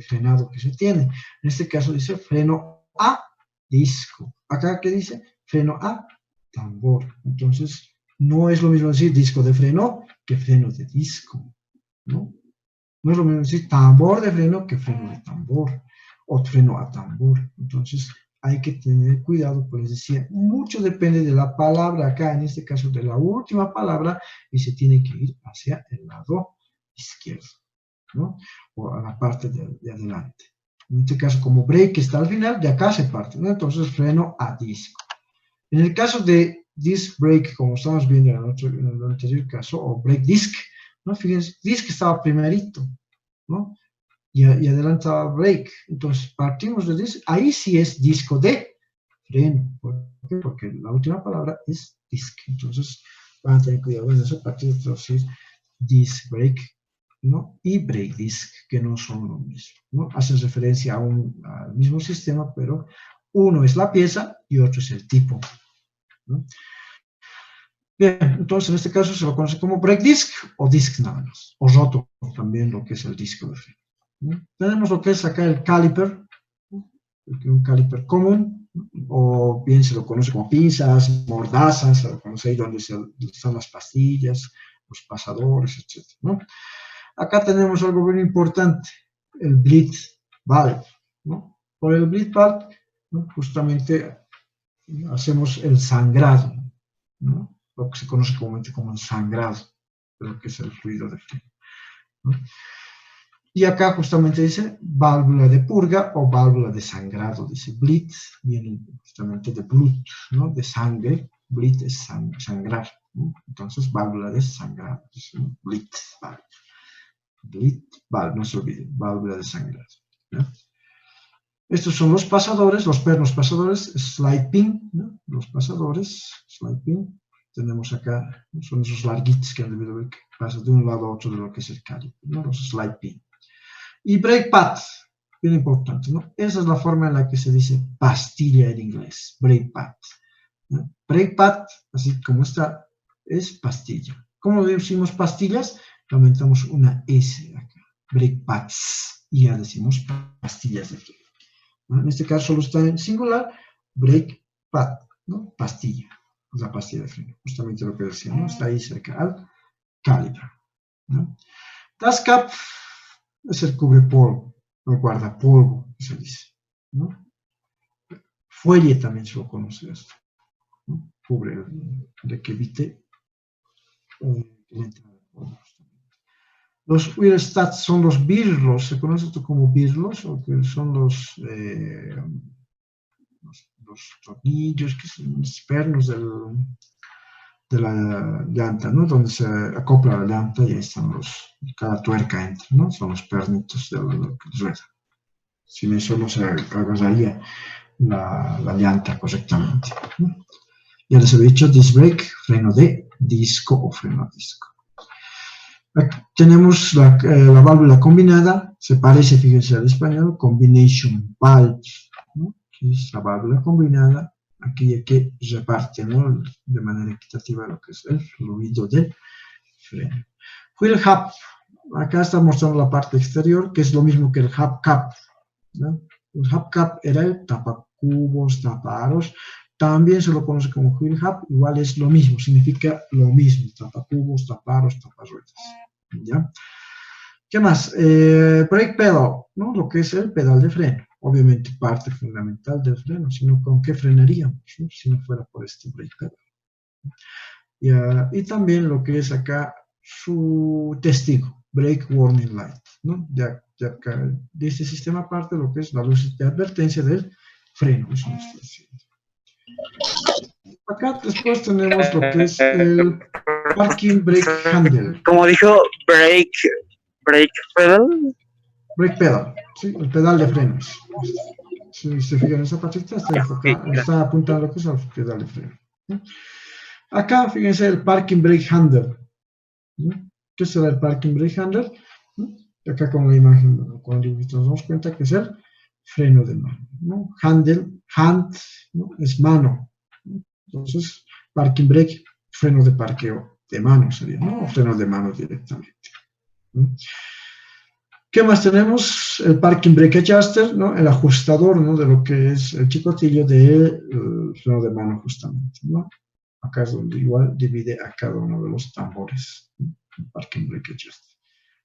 frenado que se tiene. En este caso dice freno a disco. Acá, ¿qué dice? Freno a tambor. Entonces, no es lo mismo decir disco de freno que freno de disco, ¿no? No es lo mismo decir tambor de freno que freno de tambor, o freno a tambor. Entonces, hay que tener cuidado, pues decía, mucho depende de la palabra acá, en este caso de la última palabra, y se tiene que ir hacia el lado izquierdo, ¿no?, o a la parte de adelante. En este caso, como brake está al final, de acá se parte, ¿no? Entonces, freno a disco. En el caso de disc brake, como estamos viendo en el anterior caso, o brake disc, ¿no? Fíjense, disc estaba primerito, ¿no?, y adelante estaba brake. Entonces, partimos de disc, ahí sí es disco de freno. ¿Por qué? Porque la última palabra es disc. Entonces, van a tener cuidado en eso, a partir de traducir disc brake, ¿no?, y brake disc, que no son lo mismo, ¿no? Hacen referencia al mismo sistema, pero uno es la pieza y otro es el tipo, ¿no? Bien, entonces en este caso se lo conoce como brake disc o disc nada más, o rotor también, lo que es el disco de freno, ¿no? Tenemos lo que es acá el caliper, ¿no?, un caliper común, ¿no?, o bien se lo conoce como pinzas, mordazas, se lo conoce ahí donde están las pastillas, los pasadores, etc., ¿no? Acá tenemos algo muy importante, el bleed valve, ¿no? Por el bleed valve, ¿no?, justamente hacemos el sangrado, ¿no?, lo que se conoce comúnmente como el sangrado de lo que es el fluido de freno, ¿no? Y acá justamente dice válvula de purga o válvula de sangrado, dice bleed, viene justamente de blood, ¿no?, de sangre, bleed es sangrar, ¿no? Entonces válvula de sangrado, dice bleed valve. Bleed valve, no se olviden, válvula de sangrado, ¿no? Estos son los pasadores, los pernos pasadores, slide pin, ¿no?, los pasadores, slide pin. Tenemos acá, son esos larguitos que han debido ver que pasan de un lado a otro de lo que es el caliper, ¿no?, los slide pin. Y brake pad, bien importante, ¿no? Esa es la forma en la que se dice pastilla en inglés, brake pad, ¿no? Brake pad, así como está, es pastilla. ¿Cómo decimos pastillas? Aumentamos una S acá, brake pads, y ya decimos pastillas de freno, ¿no? En este caso solo está en singular, brake pad, ¿no?, pastilla, la pastilla de freno, justamente lo que decía, ¿no?, está ahí cerca al caliper, ¿no? Dust cap es el cubrepolvo, el guardapolvo, se dice, ¿no? Fuelle también se lo conoce esto, ¿no?, cubre de que evite la entrada de polvo. Los wheel studs son los birlos, se conoce esto como birlos, o que son los tornillos, que son los pernos de la llanta, ¿no?, donde se acopla la llanta y ahí están cada tuerca entra, ¿no?, son los pernitos de la rueda. Sin eso no se agarraría la llanta correctamente. Ya les he dicho, disc brake, freno de disco o freno a disco. Aquí tenemos la válvula combinada, se parece, fíjense al español, combination valve, ¿no? Que es la válvula combinada, aquella que reparte, ¿no?, de manera equitativa lo que es el fluido del freno. Wheel hub, acá está mostrando la parte exterior, que es lo mismo que el hubcap, ¿no? El hubcap era el tapacubos, taparos, también se lo conoce como wheel hub, igual es lo mismo, significa lo mismo, tapacubos, taparos, taparruedas, ¿ya? ¿Qué más? Brake pedal, ¿no? Lo que es el pedal de freno, obviamente parte fundamental del freno, sino con qué frenaríamos, ¿no?, si no fuera por este brake pedal. Y también lo que es acá su testigo, brake warning light, ¿no? De acá, de este sistema parte lo que es la luz de advertencia del freno, eso me estoy diciendo. Acá después tenemos lo que es el parking brake handle. Como dijo, brake pedal. Brake pedal, ¿sí? El pedal de frenos. Si se fijan en esa partita, está apuntando lo que es el pedal de freno, ¿sí? Acá, fíjense, el parking brake handle, ¿no? ¿Qué será el parking brake handle? ¿No? Acá con la imagen, con el dibujito nos damos cuenta que es el freno de mano, ¿no? Handle, hand, ¿no?, es mano, ¿no? Entonces, parking brake, freno de parqueo de mano sería, ¿no? O freno de mano directamente, ¿no? ¿Qué más tenemos? El parking brake adjuster, ¿no?, el ajustador, ¿no?, de lo que es el chicotillo del freno de mano justamente, ¿no? Acá es donde igual divide a cada uno de los tambores, ¿no? El parking brake adjuster,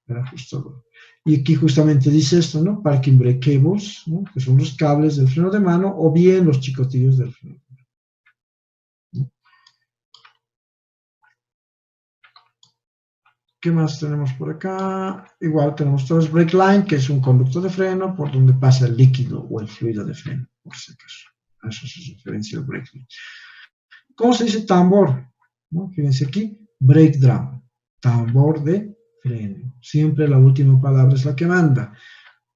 el ajustador. Y aquí justamente dice esto, ¿no? Parking brake cables, ¿no?, que son los cables del freno de mano o bien los chicotillos del freno de mano, ¿no? ¿Qué más tenemos por acá? Igual tenemos todo el brake line, que es un conducto de freno por donde pasa el líquido o el fluido de freno, por si acaso. A eso se referencia el brake line. ¿Cómo se dice tambor? ¿No? Fíjense aquí, brake drum, tambor de freno. Siempre la última palabra es la que manda.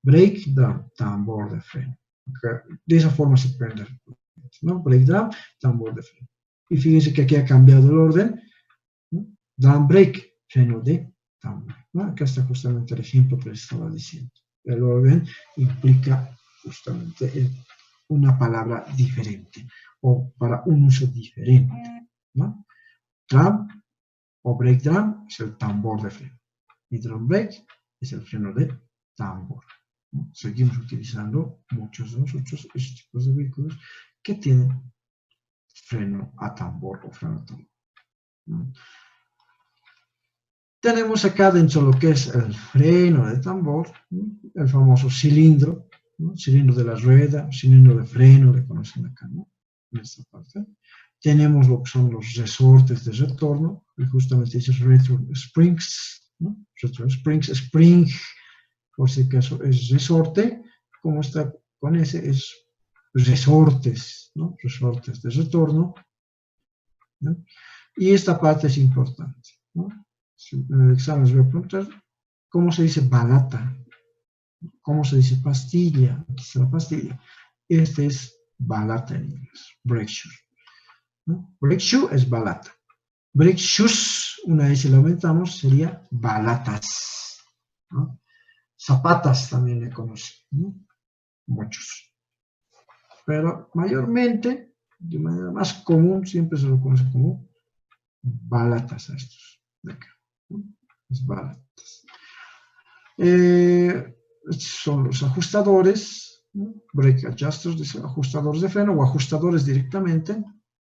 Brake drum, tambor de freno. De esa forma se aprende, ¿no? Brake drum, tambor de freno. Y fíjense que aquí ha cambiado el orden, ¿no? Drum brake, freno de tambor, ¿no? Acá está justamente el ejemplo que les estaba diciendo. El orden implica justamente una palabra diferente o para un uso diferente, ¿no? Drum o brake drum es el tambor de freno y drum brake es el freno de tambor, ¿no? Seguimos utilizando muchos de nosotros estos tipos de vehículos que tienen freno a tambor o freno a tambor, ¿no? Tenemos acá dentro lo que es el freno de tambor, ¿no?, el famoso cilindro, ¿no?, cilindro de la rueda, cilindro de freno, le conocen acá, ¿no?, en esta parte. Tenemos lo que son los resortes de retorno, y justamente dice return springs, ¿no?, return springs, spring, por si acaso es resorte, como está con ese, es resortes, ¿no?, resortes de retorno, ¿no? Y esta parte es importante, ¿no? En el examen les voy a preguntar cómo se dice balata, cómo se dice pastilla. Aquí está la pastilla. Este es balata en inglés, brake shoe, ¿no? Brake shoe es balata. Brake shoes, una vez si lo aumentamos, sería balatas, ¿no? Zapatas también le conocen, ¿no? Muchos. Pero mayormente, de manera más común, siempre se lo conoce como balatas a estos de acá, ¿no? Las balatas. Son los ajustadores, ¿no? Brake adjusters, ajustadores de freno o ajustadores directamente,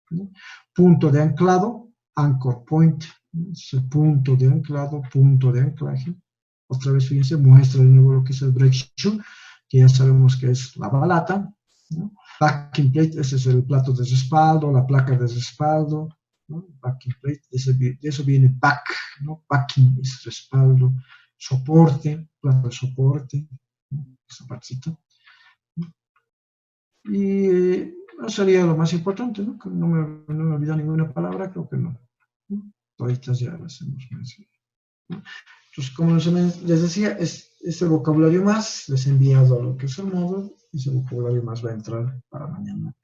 ¿no? Punto de anclado, anchor point, ¿no? Es el punto de anclado, punto de anclaje. Otra vez, fíjense, muestra de nuevo lo que es el brake shoe, que ya sabemos que es la balata, ¿no? Backing plate, ese es el plato de respaldo, la placa de respaldo, ¿no? Backing plate, de eso viene back, ¿no? Backing es respaldo, soporte, plato de soporte, ¿no?, esa partecita. Y no sería lo más importante, ¿no? No me olvida ninguna palabra, creo que no. Toditas ya las hemos mencionado, ¿no? Entonces, como les decía, es el vocabulario más, les he enviado a lo que es el módulo, y ese vocabulario más va a entrar para mañana.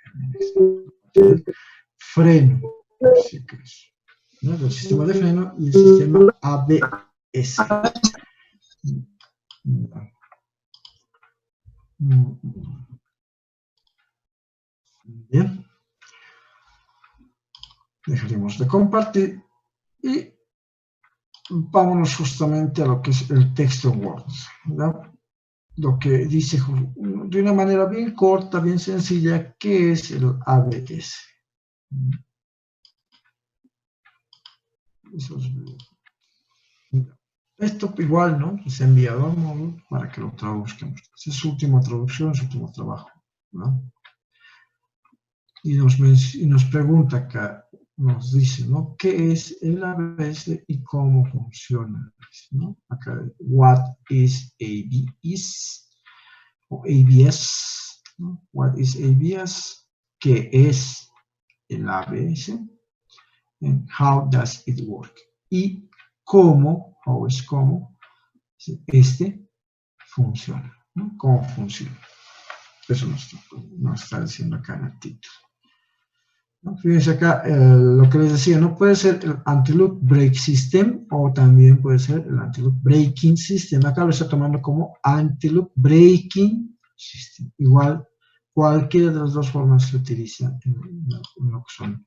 Freno, así que es, ¿no? El sistema de freno y el sistema ABS. Bien. Dejaremos de compartir y vámonos justamente a lo que es el texto en Word, ¿verdad? Lo que dice de una manera bien corta, bien sencilla, ¿qué es el ABS? Esto igual, ¿no? Se ha enviado al módulo para que lo traduzcamos. Esa es su última traducción, su último trabajo, ¿no? Y nos pregunta acá, nos dice, ¿no? ¿Qué es el ABS y cómo funciona? ¿No? Acá, what is ABS? O ABS, ¿no? What is ABS? ¿Qué es el ABS? And how does it work? Y cómo, how es cómo, funciona, ¿no? ¿Cómo funciona? Eso nos está diciendo acá en el título. ¿No? Fíjense acá, lo que les decía, no puede ser el anti-loop brake system o también puede ser el anti-loop braking system. Acá lo está tomando como anti-loop braking system. Igual, cualquiera de las dos formas se utiliza en lo que son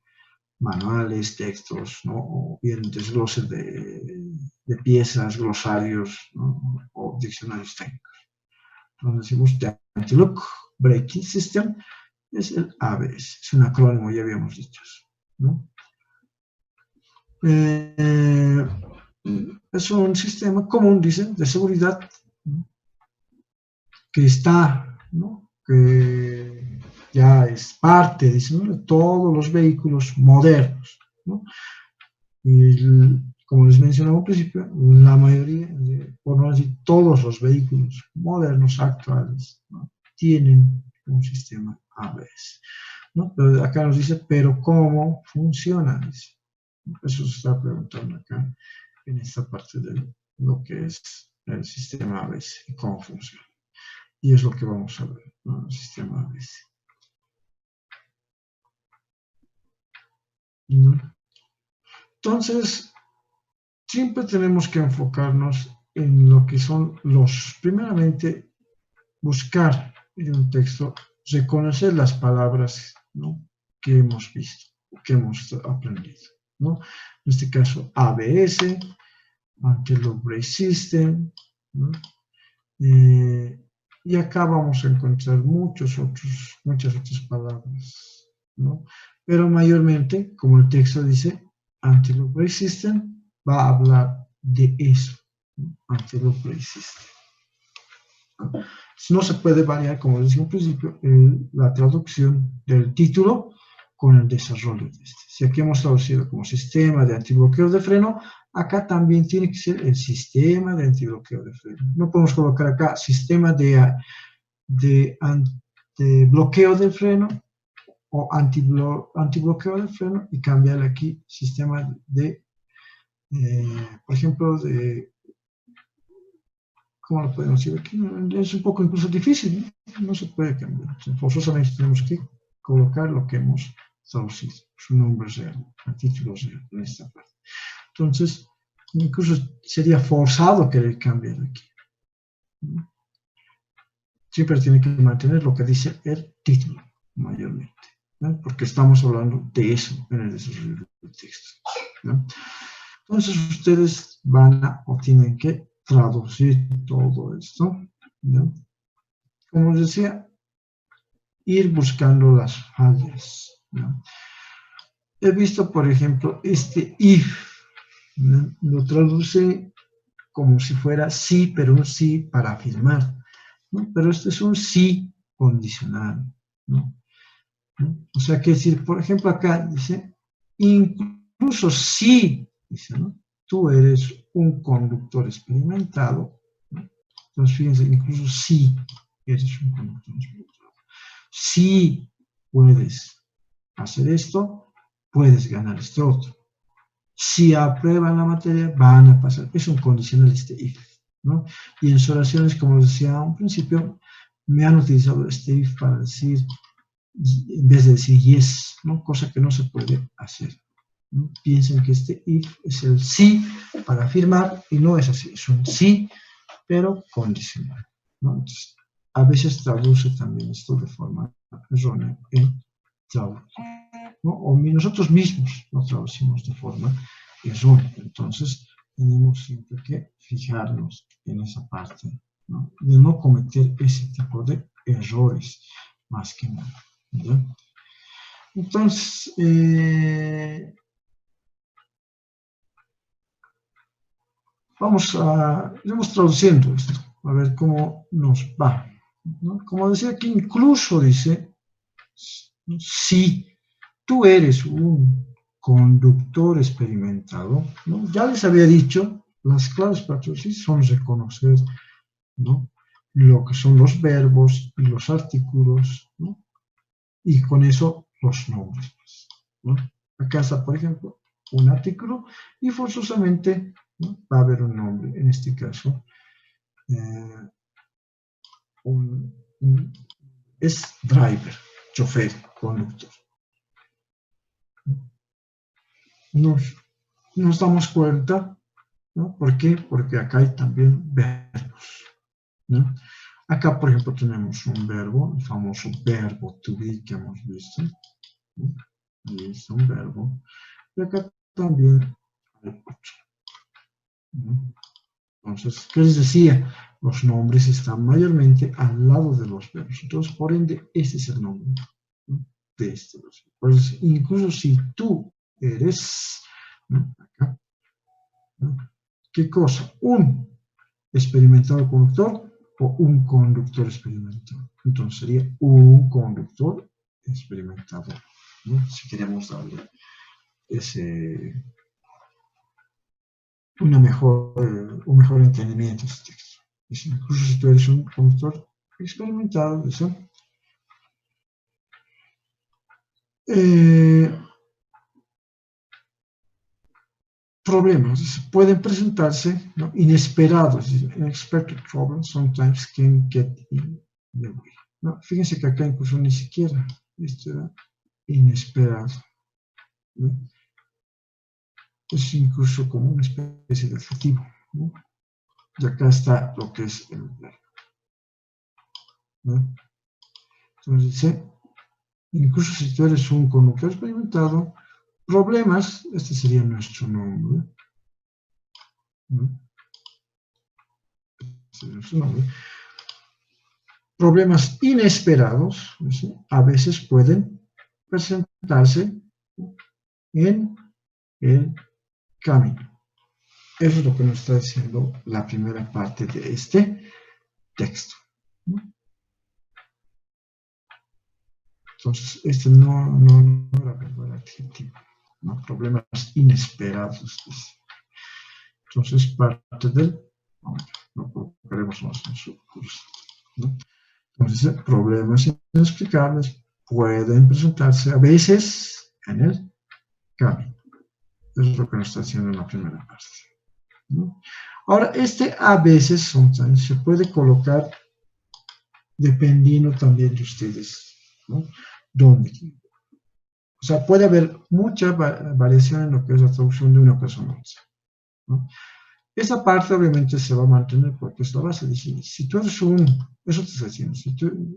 manuales, textos, ¿no? O bien desgloses de piezas, glosarios, ¿no? O diccionarios técnicos. Entonces decimos de anti-loop braking system. Es el ABS, es un acrónimo, ya habíamos dicho eso, ¿no? Es un sistema común, dicen, de seguridad, ¿no? Que está, ¿no? Que ya es parte, dicen, ¿no? De todos los vehículos modernos, ¿no? Y como les mencionaba al principio, la mayoría, por no decir todos los vehículos modernos actuales, ¿no? Tienen un sistema ABS, ¿no? Pero acá nos dice, pero ¿cómo funciona? Dice. Eso se está preguntando acá en esta parte de lo que es el sistema ABS y cómo funciona. Y es lo que vamos a ver, ¿no? El sistema ABS. ¿No? Entonces, siempre tenemos que enfocarnos en lo que son primeramente, buscar en un texto, reconocer las palabras, ¿no? Que hemos visto, que hemos aprendido, ¿no? En este caso, ABS, Anti-Loop Brake System, ¿no? Y acá vamos a encontrar muchas otras palabras, ¿no? Pero mayormente, como el texto dice, Anti-Loop Brake System va a hablar de eso, ¿no? Anti-Loop Brake System. No se puede variar, como les dije al principio, la traducción del título con el desarrollo de este. Si aquí hemos traducido como sistema de antibloqueo de freno, acá también tiene que ser el sistema de antibloqueo de freno. No podemos colocar acá sistema de bloqueo de freno o antibloqueo de freno y cambiar aquí sistema de, por ejemplo, ¿cómo lo podemos decir aquí? Es un poco incluso difícil, ¿no? No se puede cambiar. Forzosamente tenemos que colocar lo que hemos traducido, su nombre real, el título real en esta parte. Entonces, incluso sería forzado querer cambiar aquí, ¿no? Siempre tiene que mantener lo que dice el título, mayormente, ¿no? Porque estamos hablando de eso en el desarrollo del texto, ¿no? Entonces, ustedes o tienen que traducir todo esto, ¿no? Como les decía, ir buscando las fallas, ¿no? He visto, por ejemplo, este if, ¿no? Lo traduce como si fuera sí, pero un sí para afirmar, ¿no? Pero este es un sí condicional, ¿no? O sea, que decir, por ejemplo, acá dice, incluso si, dice, ¿no? Tú eres un conductor experimentado, ¿no? Entonces, fíjense, incluso si eres un conductor experimentado, si puedes hacer esto, puedes ganar este otro, Si aprueban la materia, van a pasar. Es un condicional este if, ¿no? Y en sus oraciones, como les decía a un principio, me han utilizado este if para decir, en vez de decir yes, ¿no? Cosa que no se puede hacer, ¿no? Piensen que este if es el sí para afirmar, y no es así, es un sí, pero condicional, ¿no? Entonces, a veces traduce también esto de forma errónea en traductor, ¿no? O nosotros mismos lo traducimos de forma errónea. Entonces, tenemos siempre que fijarnos en esa parte, ¿no? De no cometer ese tipo de errores, más que nada, ¿ya? Entonces, vamos traduciendo esto, a ver cómo nos va, ¿no? Como decía aquí, incluso dice, si tú eres un conductor experimentado, ¿no? Ya les había dicho, las claves para traducir son reconocer, ¿no? Lo que son los verbos y los artículos, ¿no? Y con eso los nombres, ¿no? Acá está, por ejemplo, un artículo y forzosamente, ¿no? Va a haber un nombre, en este caso, es driver, chofer, conductor. Nos damos cuenta, ¿no? ¿Por qué? Porque acá hay también verbos, ¿no? Acá, por ejemplo, tenemos un verbo, el famoso verbo to be que hemos visto, ¿no? Y es un verbo. Y acá también hay otro, ¿no? Entonces, ¿qué les decía? Los nombres están mayormente al lado de los verbos. Entonces, por ende, este es el nombre, ¿no? De este. Pues, incluso si tú eres, ¿no? Acá, ¿no? ¿Qué cosa? Un experimentado conductor o un conductor experimentado. Entonces sería un conductor experimentado, ¿no? Si queremos darle un mejor entendimiento a este texto. Incluso si tú eres un conductor experimentado, ¿eso? Problemas pueden presentarse, ¿no? Inesperados, unexpected problems sometimes can get in the way. No, fíjense que acá incluso ni siquiera esto era inesperado, ¿no? Es incluso como una especie de adjetivo, ¿no? Y acá está lo que es el verbo, ¿no? Entonces dice, incluso si tú eres un conductor experimentado, problemas, este sería nuestro nombre, ¿no? Este sería nuestro nombre. Problemas inesperados, ¿sí? A veces pueden presentarse en el camino. Eso es lo que nos está diciendo la primera parte de este texto, ¿no? Entonces, este no era verbo, era adjetivo, ¿no? Problemas inesperados. Entonces, parte del, no colocaremos más en su curso, ¿no? Entonces, problemas inexplicables pueden presentarse a veces en el camino. Eso es lo que nos está diciendo en la primera parte, ¿no? Ahora, este a veces se puede colocar dependiendo también de ustedes, ¿no? ¿Dónde? O sea, puede haber mucha variación en lo que es la traducción de una persona a otra, ¿no? Esa parte obviamente se va a mantener porque es la base. Si tú eres eso te está diciendo,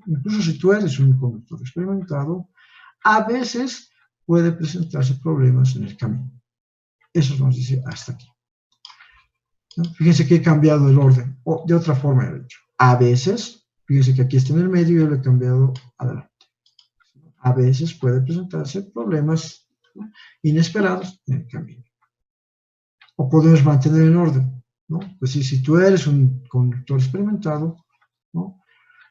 incluso si tú eres un conductor experimentado, a veces puede presentarse problemas en el camino. Eso nos dice hasta aquí, ¿no? Fíjense que he cambiado el orden, o de otra forma he dicho. A veces, fíjense que aquí está en el medio y yo lo he cambiado adelante. A veces puede presentarse problemas, ¿no? Inesperados en el camino. O podemos mantener en orden, ¿no? Pues si tú eres un conductor experimentado, ¿no?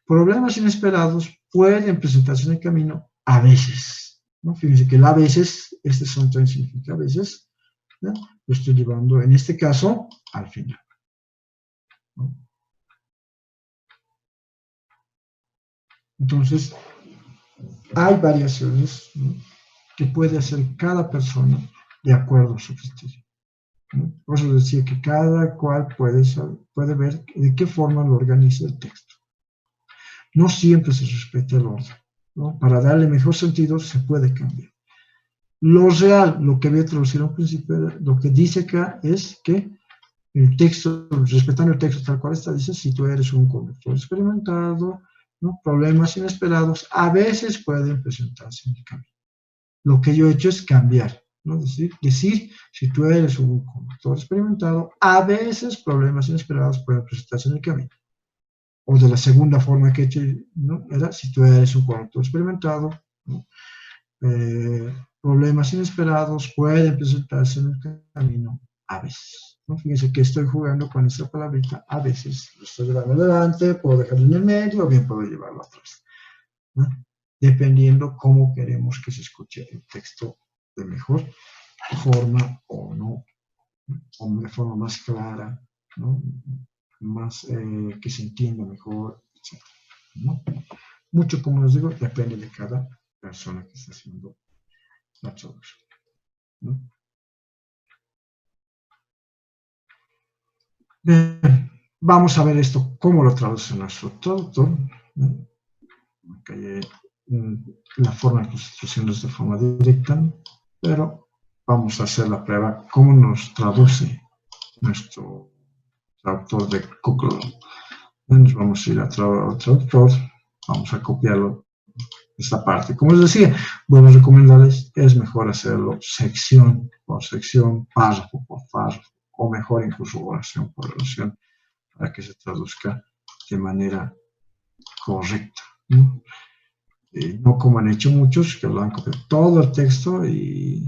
Problemas inesperados pueden presentarse en el camino a veces, ¿no? Fíjense que el a veces, este sometimes significa a veces, ¿no? Lo estoy llevando, en este caso, al final, ¿no? Entonces, hay variaciones, ¿no? Que puede hacer cada persona de acuerdo a su criterio. Por eso decía que cada cual puede ver de qué forma lo organiza el texto. No siempre se respeta el orden, ¿no? Para darle mejor sentido se puede cambiar. Lo real, lo que había traducido al principio, lo que dice acá es que el texto, respetando el texto tal cual está, dice, si tú eres un conductor experimentado, ¿no? Problemas inesperados a veces pueden presentarse en el camino. Lo que yo he hecho es cambiar, ¿no? Decir, si tú eres un conductor experimentado, a veces problemas inesperados pueden presentarse en el camino. O de la segunda forma que he hecho, ¿no? Era, si tú eres un conductor experimentado, ¿no? Problemas inesperados pueden presentarse en el camino a veces, ¿no? Fíjense que estoy jugando con esta palabrita a veces. Lo estoy llevando adelante, puedo dejarlo en el medio o bien puedo llevarlo atrás, ¿no? Dependiendo cómo queremos que se escuche el texto de mejor forma o no, o de forma más clara, ¿no? Más que se entienda mejor, etc., ¿no? Mucho, como les digo, depende de cada persona que está haciendo la traducción, ¿no? Bien, vamos a ver esto, cómo lo traduce nuestro traductor, ¿no? Acá hay la forma de constituciones de forma directa, pero vamos a hacer la prueba, cómo nos traduce nuestro traductor de Google. Nos vamos a ir al traductor, vamos a copiarlo, esta parte. Como les decía, voy a recomendarles, es mejor hacerlo sección por sección, párrafo por párrafo, o mejor incluso oración por oración, para que se traduzca de manera correcta, ¿no? No como han hecho muchos, que lo han copiado todo el texto y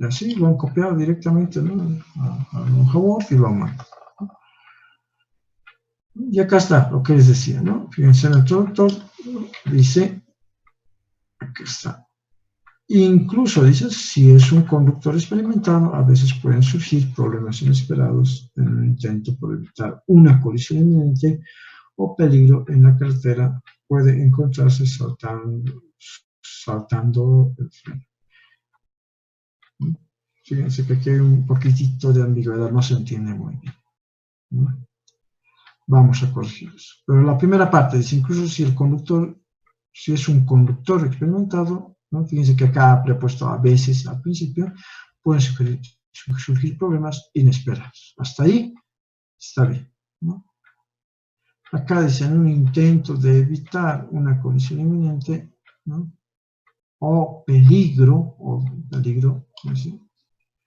así lo han copiado directamente, ¿no? a un Word y lo mandan. Y acá está lo que les decía, ¿no? Fíjense en el traductor, dice, aquí está. Incluso dice, si es un conductor experimentado, a veces pueden surgir problemas inesperados en un intento por evitar una colisión inminente o peligro en la carretera, puede encontrarse saltando el freno. Fíjense que aquí hay un poquitito de ambigüedad, no se entiende muy bien, ¿no? Vamos a corregir eso. Pero la primera parte dice, incluso si es un conductor experimentado, ¿no? Fíjense que acá ha prepuesto a veces al principio, pueden surgir problemas inesperados. Hasta ahí está bien, ¿no? Acá dice, en un intento de evitar una colisión inminente, ¿no? o peligro, ¿sí?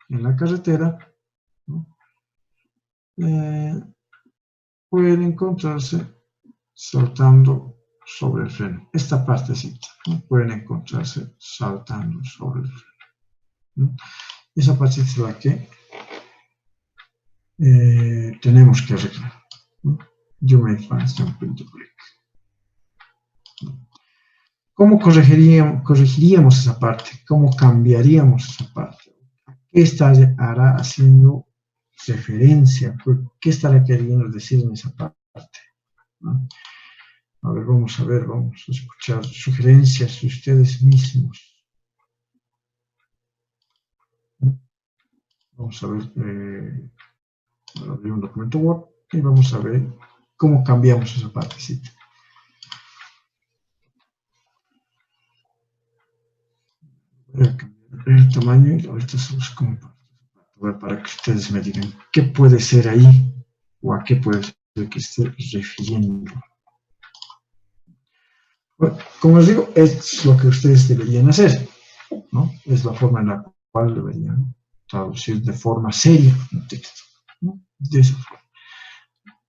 en la carretera, ¿no? Pueden encontrarse saltando sobre el freno. Esta partecita, ¿no? Pueden encontrarse saltando sobre el freno, ¿no? Esa partecita es la que tenemos que arreglar, ¿no? You may find something to break. ¿Cómo corregiríamos esa parte? ¿Cómo cambiaríamos esa parte? ¿Qué estará haciendo referencia? ¿Qué estará queriendo decir en esa parte? ¿No? A ver, vamos a escuchar sugerencias de ustedes mismos. Vamos a ver, abrir un documento Word y vamos a ver cómo cambiamos esa partecita. Voy a cambiar el tamaño y ahorita se los comparto para que ustedes me digan qué puede ser ahí o a qué puede ser que esté refiriendo. Bueno, como les digo, es lo que ustedes deberían hacer, ¿no? Es la forma en la cual deberían traducir de forma seria un texto, ¿no? De esa forma.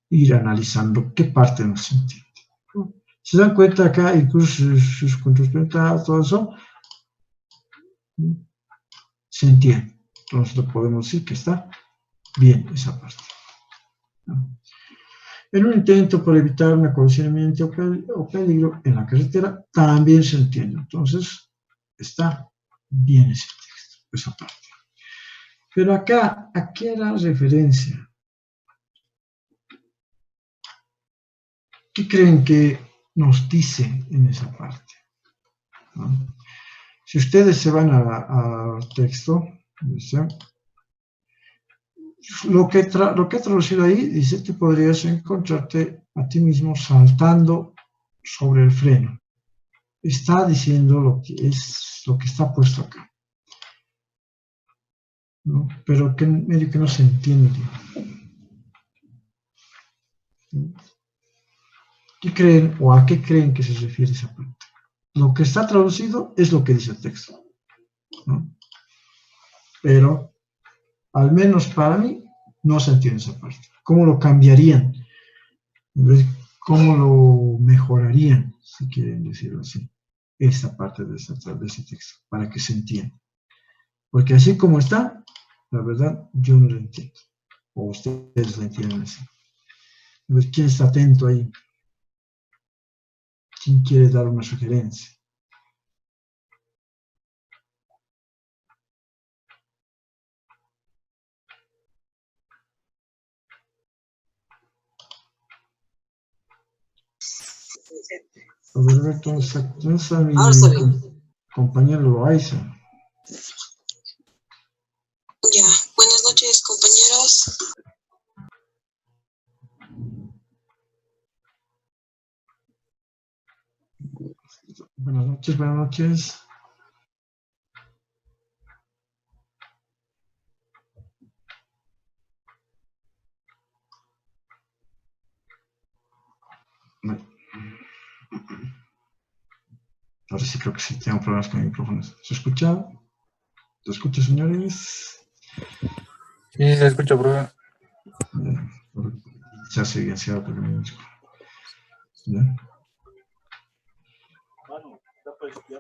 Ir analizando qué parte no se entiende, ¿no? Se dan cuenta acá, incluso sus contrapuntos, todo eso, ¿no? Se entiende. Entonces podemos decir que está bien esa parte, ¿no? En un intento por evitar una colisión inminente o peligro en la carretera, también se entiende. Entonces, está bien ese texto, esa parte. Pero acá, ¿a qué era referencia? ¿Qué creen que nos dice en esa parte? ¿No? Si ustedes se van al texto, dice, lo que he traducido ahí, dice que podrías encontrarte a ti mismo saltando sobre el freno. Está diciendo lo que está puesto acá, ¿no? Pero que medio que no se entiende. ¿Qué creen o a qué creen que se refiere esa parte? Lo que está traducido es lo que dice el texto, ¿no? Pero, al menos para mí, no se entiende esa parte. ¿Cómo lo cambiarían? ¿Cómo lo mejorarían, si quieren decirlo así? Esta parte de ese texto, para que se entienda. Porque así como está, la verdad, yo no lo entiendo. O ustedes lo entienden así. Entonces, ¿quién está atento ahí? ¿Quién quiere dar una sugerencia? A ver, entonces, a mi compañero Loaiza. Ya, buenas noches, compañeros. Buenas noches, buenas noches. Ahora sí creo que sí tengo problemas con el micrófono. ¿Se escucha? ¿Se escucha, señores? Sí, se escucha, profe. Se hace evidenciado por el mismo. ¿Ya?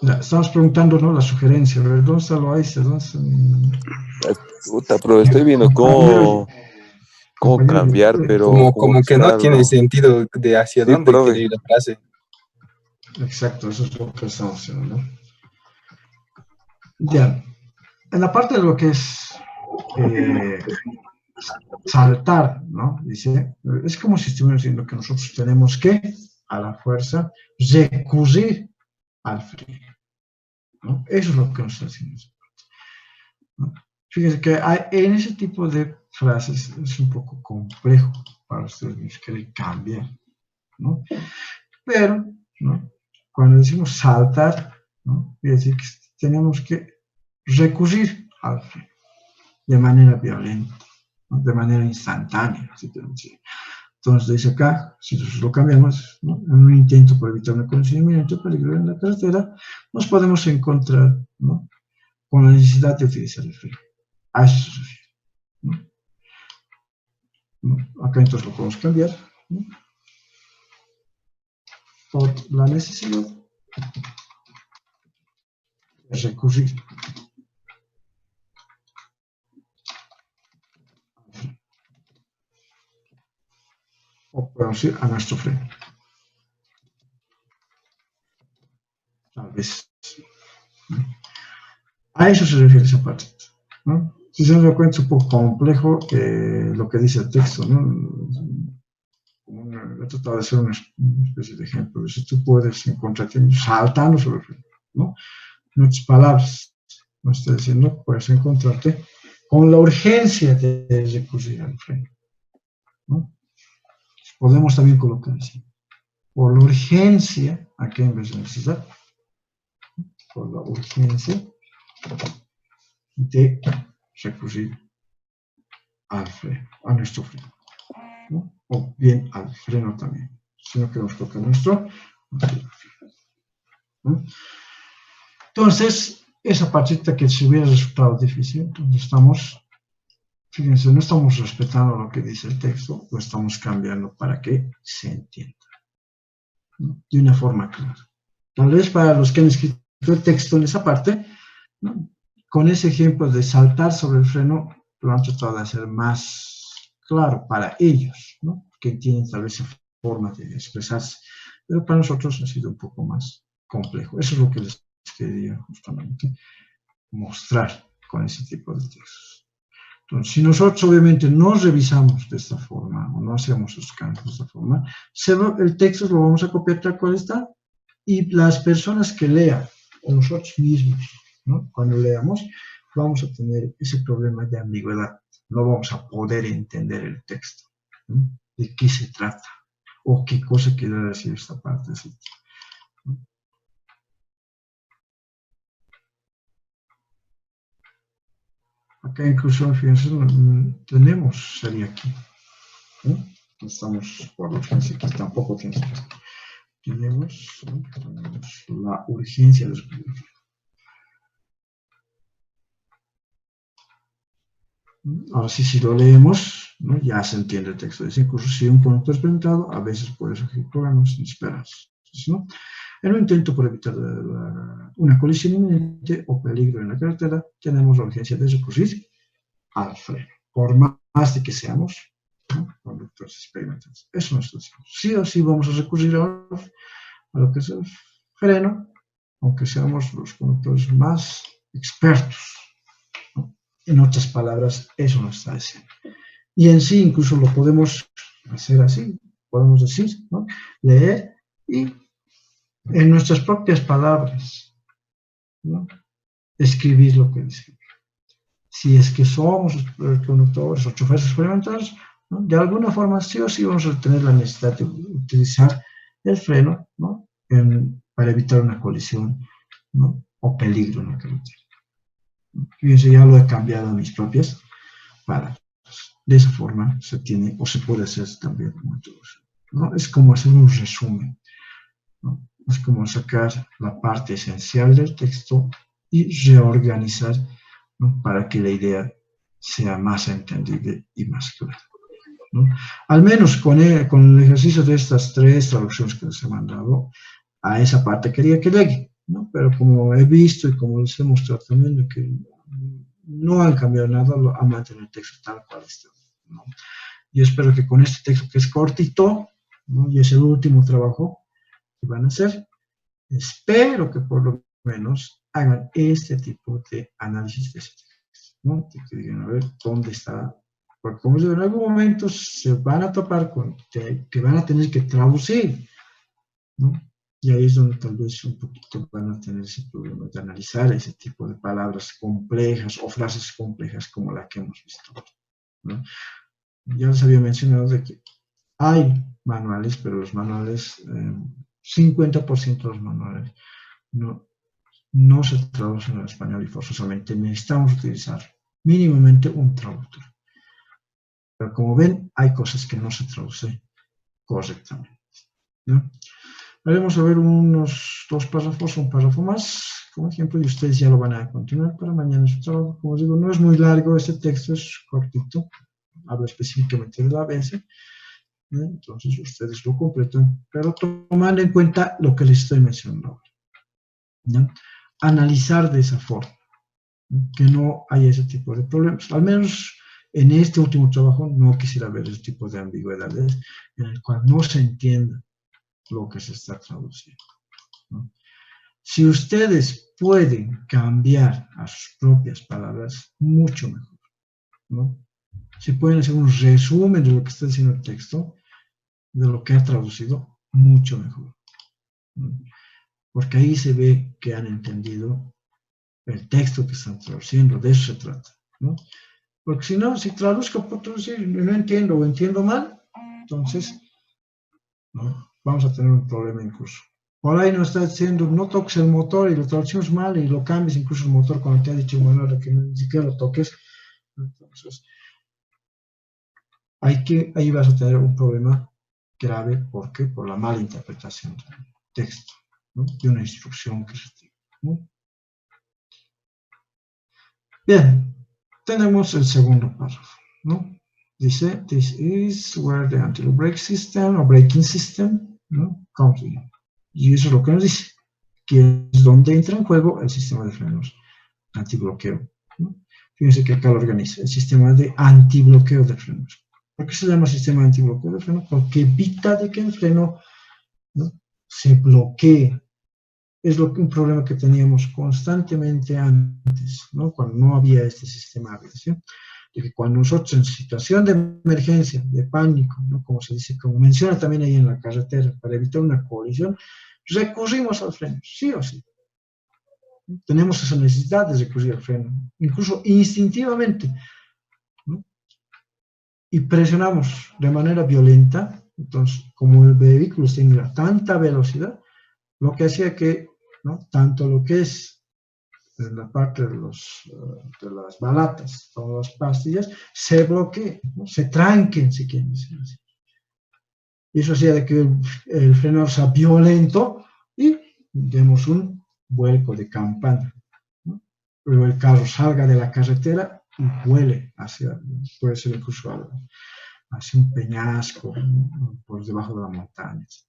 Ya, estamos preguntando, ¿no? La sugerencia. A ver, ¿dónde está Loaiza? ¿Dónde está mi... Puta, pero estoy viendo cómo cambiar, pero Como que no tiene sentido de hacia Sí, dónde profe. quiere ir la frase. Exacto, eso es lo que estamos haciendo, ¿no? Ya. En la parte de lo que es saltar, ¿no? Dice, es como si estuviéramos diciendo que nosotros tenemos que, a la fuerza, recurrir al freno, ¿no? Eso es lo que nos está diciendo, ¿no? Fíjense que en ese tipo de frases es un poco complejo para ustedes querer cambiar, ¿no? Pero, ¿no? Cuando decimos saltar, ¿no? Quiere decir que tenemos que recurrir al freno de manera violenta, ¿no? De manera instantánea, si tenemos que decir. Entonces, dice acá, si nosotros lo cambiamos, ¿no? En un intento por evitar un acontecimiento peligroso en la carretera, nos podemos encontrar, ¿no? Con la necesidad de utilizar el freno. A eso se refiere, ¿no? Acá entonces lo podemos cambiar, ¿no? Por la necesidad de recurrir o podemos ir a nuestro freno. Tal vez. A eso se refiere esa parte, ¿no? Si se dan cuenta, es un poco complejo lo que dice el texto, ¿no? He tratado de hacer una especie de ejemplo. Si tú puedes encontrarte saltando sobre el freno, ¿no? En otras palabras, no estoy diciendo, puedes encontrarte con la urgencia de recurrir al freno, ¿no? Podemos también colocar así. Por la urgencia, aquí en vez de necesidad, por la urgencia de recurrir al freno, a nuestro freno, ¿no? O bien al freno también, si no queremos tocar nuestro, ¿no? Entonces, esa partita que se hubiera resultado difícil, entonces estamos, fíjense, no estamos respetando lo que dice el texto, lo estamos cambiando para que se entienda, ¿no? De una forma clara. Tal vez para los que han escrito el texto en esa parte, ¿no? Con ese ejemplo de saltar sobre el freno, lo han tratado de hacer más claro para ellos, ¿no? Que entienden tal vez esa forma de expresarse, pero para nosotros ha sido un poco más complejo. Eso es lo que les quería justamente mostrar con ese tipo de textos. Entonces, si nosotros obviamente no revisamos de esta forma o no hacemos los cambios de esta forma, el texto lo vamos a copiar tal cual está y las personas que lean nosotros mismos, ¿no? Cuando leamos, vamos a tener ese problema de ambigüedad. No vamos a poder entender el texto, ¿no? De qué se trata o qué cosa quiere decir esta parte. ¿No? Acá incluso, fíjense, tenemos, sería aquí, ¿no? Estamos por urgencia, aquí tampoco tenemos la urgencia de escribir. Ahora sí, si lo leemos, ¿no? Ya se entiende el texto. Dice, incluso si un conducto es presentado, a veces puede surgir problemas inesperados, ¿no? En un intento por evitar una colisión inminente o peligro en la carretera, tenemos la urgencia de recurrir al freno, por más de que seamos, ¿no? Conductores experimentados. Eso nos está diciendo. Sí o sí vamos a recurrir a lo que es el freno, aunque seamos los conductores más expertos, ¿no? En otras palabras, eso nos está diciendo. Y en sí, incluso lo podemos hacer así, podemos decir, ¿no? Leer y en nuestras propias palabras, ¿no? Escribir lo que decimos. Si es que somos conductores o choferes experimentados, ¿no? De alguna forma sí o sí vamos a tener la necesidad de utilizar el freno, ¿no? Para evitar una colisión, ¿no? O peligro en la carretera. Fíjense, ya lo he cambiado a mis propias palabras. De esa forma se tiene o se puede hacer también, ¿no? Es como hacer un resumen, ¿no? Es como sacar la parte esencial del texto y reorganizar, ¿no? Para que la idea sea más entendible y más clara, ¿no? Al menos con el ejercicio de estas 3 traducciones que les he mandado, a esa parte quería que llegue, ¿no? Pero como he visto y como les he mostrado también, de que no han cambiado nada, han mantenido el texto tal cual está, ¿no? Yo espero que con este texto que es cortito, ¿no? Y es el último trabajo que van a hacer, espero que por lo menos hagan este tipo de análisis de este texto, ¿no? Que digan, a ver, ¿dónde está? Porque como digo, en algún momento se van a topar con que van a tener que traducir, ¿no? Y ahí es donde tal vez un poquito van a tener ese problema de analizar ese tipo de palabras complejas o frases complejas como la que hemos visto, ¿no? Ya les había mencionado de que hay manuales, pero los manuales, 50% de los manuales no se traducen al español y forzosamente necesitamos utilizar mínimamente un traductor. Pero como ven, hay cosas que no se traducen correctamente, ¿no? Vamos a ver unos 2 párrafos, un párrafo más, como ejemplo, y ustedes ya lo van a continuar para mañana su trabajo. Como digo, no es muy largo, este texto es cortito, habla específicamente de la ABS, ¿no? Entonces ustedes lo completan, pero tomando en cuenta lo que les estoy mencionando ahora, ¿no? Analizar de esa forma, ¿no? Que no haya ese tipo de problemas. Al menos en este último trabajo no quisiera ver ese tipo de ambigüedades en el cual no se entienda lo que se está traduciendo, ¿no? Si ustedes pueden cambiar a sus propias palabras, mucho mejor, ¿no? Si pueden hacer un resumen de lo que está diciendo el texto, de lo que ha traducido, mucho mejor, ¿no? Porque ahí se ve que han entendido el texto que están traduciendo, de eso se trata, ¿no? Porque si no, si traduzco por traducir y no entiendo o entiendo mal, entonces, ¿no? Vamos a tener un problema incluso. Por ahí nos está diciendo, no toques el motor y lo traducimos mal y lo cambies incluso el motor cuando te ha dicho, bueno, que ni siquiera lo toques. Entonces, ahí vas a tener un problema grave. ¿Por qué? Por la mala interpretación del texto, ¿no? De una instrucción que se tiene, ¿no? Bien, tenemos el segundo párrafo, ¿no? Dice, this is where the anti-lock brake system or braking system, ¿no? Comes in. Y eso es lo que nos dice, que es donde entra en juego el sistema de frenos antibloqueo, ¿no? Fíjense que acá lo organiza, el sistema de antibloqueo de frenos. ¿Por qué se llama sistema de antibloqueo de frenos? Porque evita de que el freno, ¿no? Se bloquee. Es un problema que teníamos constantemente antes, ¿no? Cuando no había este sistema de ABS, de que cuando nosotros en situación de emergencia, de pánico, ¿no? Como se dice, como menciona también ahí en la carretera, para evitar una colisión, recurrimos al freno, sí o sí. Tenemos esa necesidad de recurrir al freno, incluso instintivamente, ¿no? Y presionamos de manera violenta. Entonces, como el vehículo tenga tanta velocidad, lo que hacía que, ¿no?, tanto lo que es en la parte de las balatas o las pastillas se bloqueen, ¿no?, se tranquen, si quieren decir así. Y eso hacía de que el freno sea violento y demos un vuelco de campana, ¿no? Luego el carro salga de la carretera y vuele hacia, puede ser incluso hacia un peñasco, por debajo de la montaña, etc.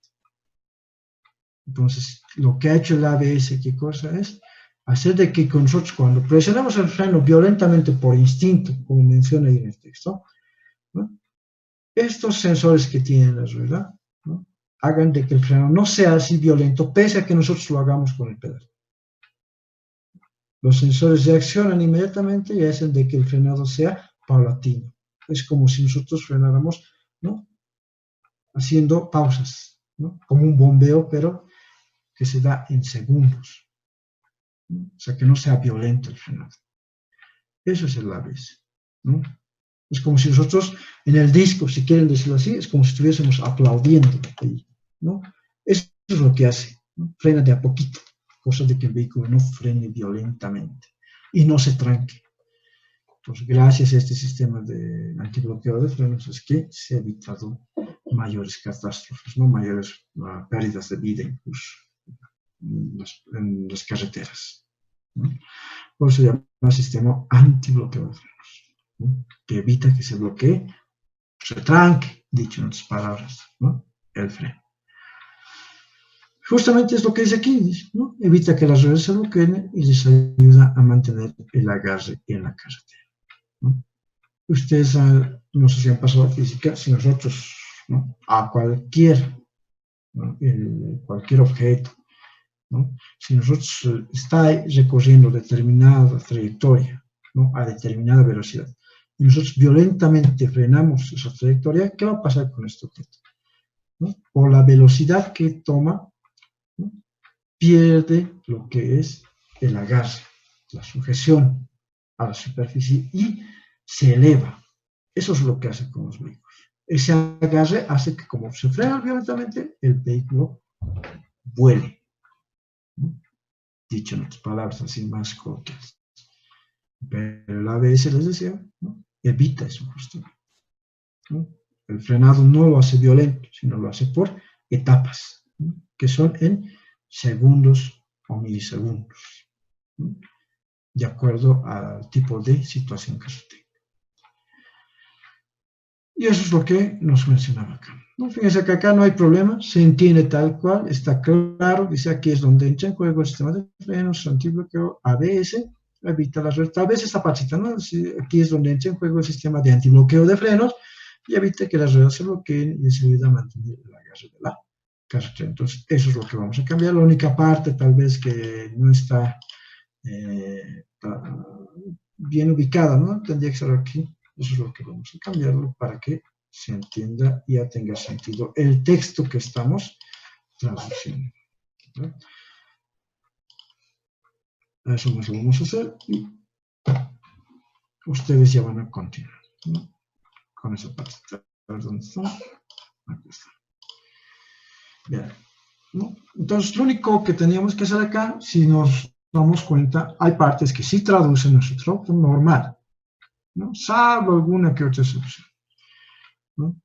Entonces, lo que ha hecho el ABS, ¿qué cosa es? Hacer de que nosotros, cuando presionamos el freno violentamente por instinto, como menciona ahí en el texto, ¿no?, estos sensores que tiene la rueda, ¿no?, hagan de que el freno no sea así violento, pese a que nosotros lo hagamos con el pedal. Los sensores reaccionan inmediatamente y hacen de que el frenado sea paulatino. Es como si nosotros frenáramos, ¿no?, haciendo pausas, ¿no?, como un bombeo, pero que se da en segundos, ¿no? O sea, que no sea violento el frenado. Eso es el ABS, ¿no? Es como si nosotros en el disco, si quieren decirlo así, es como si estuviésemos aplaudiendo ahí, ¿no? Eso es lo que hace, ¿no? Frena de a poquito, cosa de que el vehículo no frene violentamente y no se tranque. Entonces, gracias a este sistema de antibloqueo de frenos es que se ha evitado mayores catástrofes, ¿no?, mayores pérdidas de vida incluso en las carreteras, ¿no? Por eso se llama sistema antibloqueo de frenos, ¿no?, que evita que se bloquee, se tranque, dicho en otras palabras, ¿no?, el freno. Justamente es lo que dice aquí, ¿no? Evita que las ruedas se bloqueen y les ayuda a mantener el agarre en la carretera, ¿no? Ustedes, no sé si han pasado a física, si nosotros, ¿no?, a cualquier, ¿no?, cualquier objeto, ¿no?, si nosotros está recorriendo determinada trayectoria, ¿no?, a determinada velocidad, y nosotros violentamente frenamos esa trayectoria, ¿qué va a pasar con este objeto? ¿No? Por la velocidad que toma, ¿no?, pierde lo que es el agarre, la sujeción a la superficie y se eleva. Eso es lo que hace con los vehículos. Ese agarre hace que, como se frena violentamente, el vehículo vuele, ¿no?, dicho en otras palabras así más coloquiales. Pero el ABS, les decía, ¿no?, evita eso justamente, ¿no? El frenado no lo hace violento, sino lo hace por etapas, ¿no?, que son en segundos o milisegundos, ¿no?, de acuerdo al tipo de situación que se tenga. Y eso es lo que nos mencionaba acá, ¿no? Fíjense que acá no hay problema, se entiende tal cual, está claro, dice aquí es donde entra en juego el sistema de frenos, antibloqueo, ABS, evita las ruedas, tal vez esta partita, ¿no? Aquí es donde entra en juego el sistema de antibloqueo de frenos y evita que las ruedas se bloqueen y les ayuda a mantener el agarre de la carretera. Entonces, eso es lo que vamos a cambiar. La única parte tal vez que no está bien ubicada, ¿no?, tendría que ser aquí. Eso es lo que vamos a cambiarlo para que se entienda y ya tenga sentido el texto que estamos traduciendo, ¿no? Eso más lo vamos a hacer y ustedes ya van a continuar, ¿no?, con esa parte. A ver dónde está. Aquí está. Bien, ¿no? Entonces, lo único que teníamos que hacer acá, si nos damos cuenta, hay partes que sí traducen nuestro traductor normal, ¿no?, salvo alguna que otra excepción, ¿no?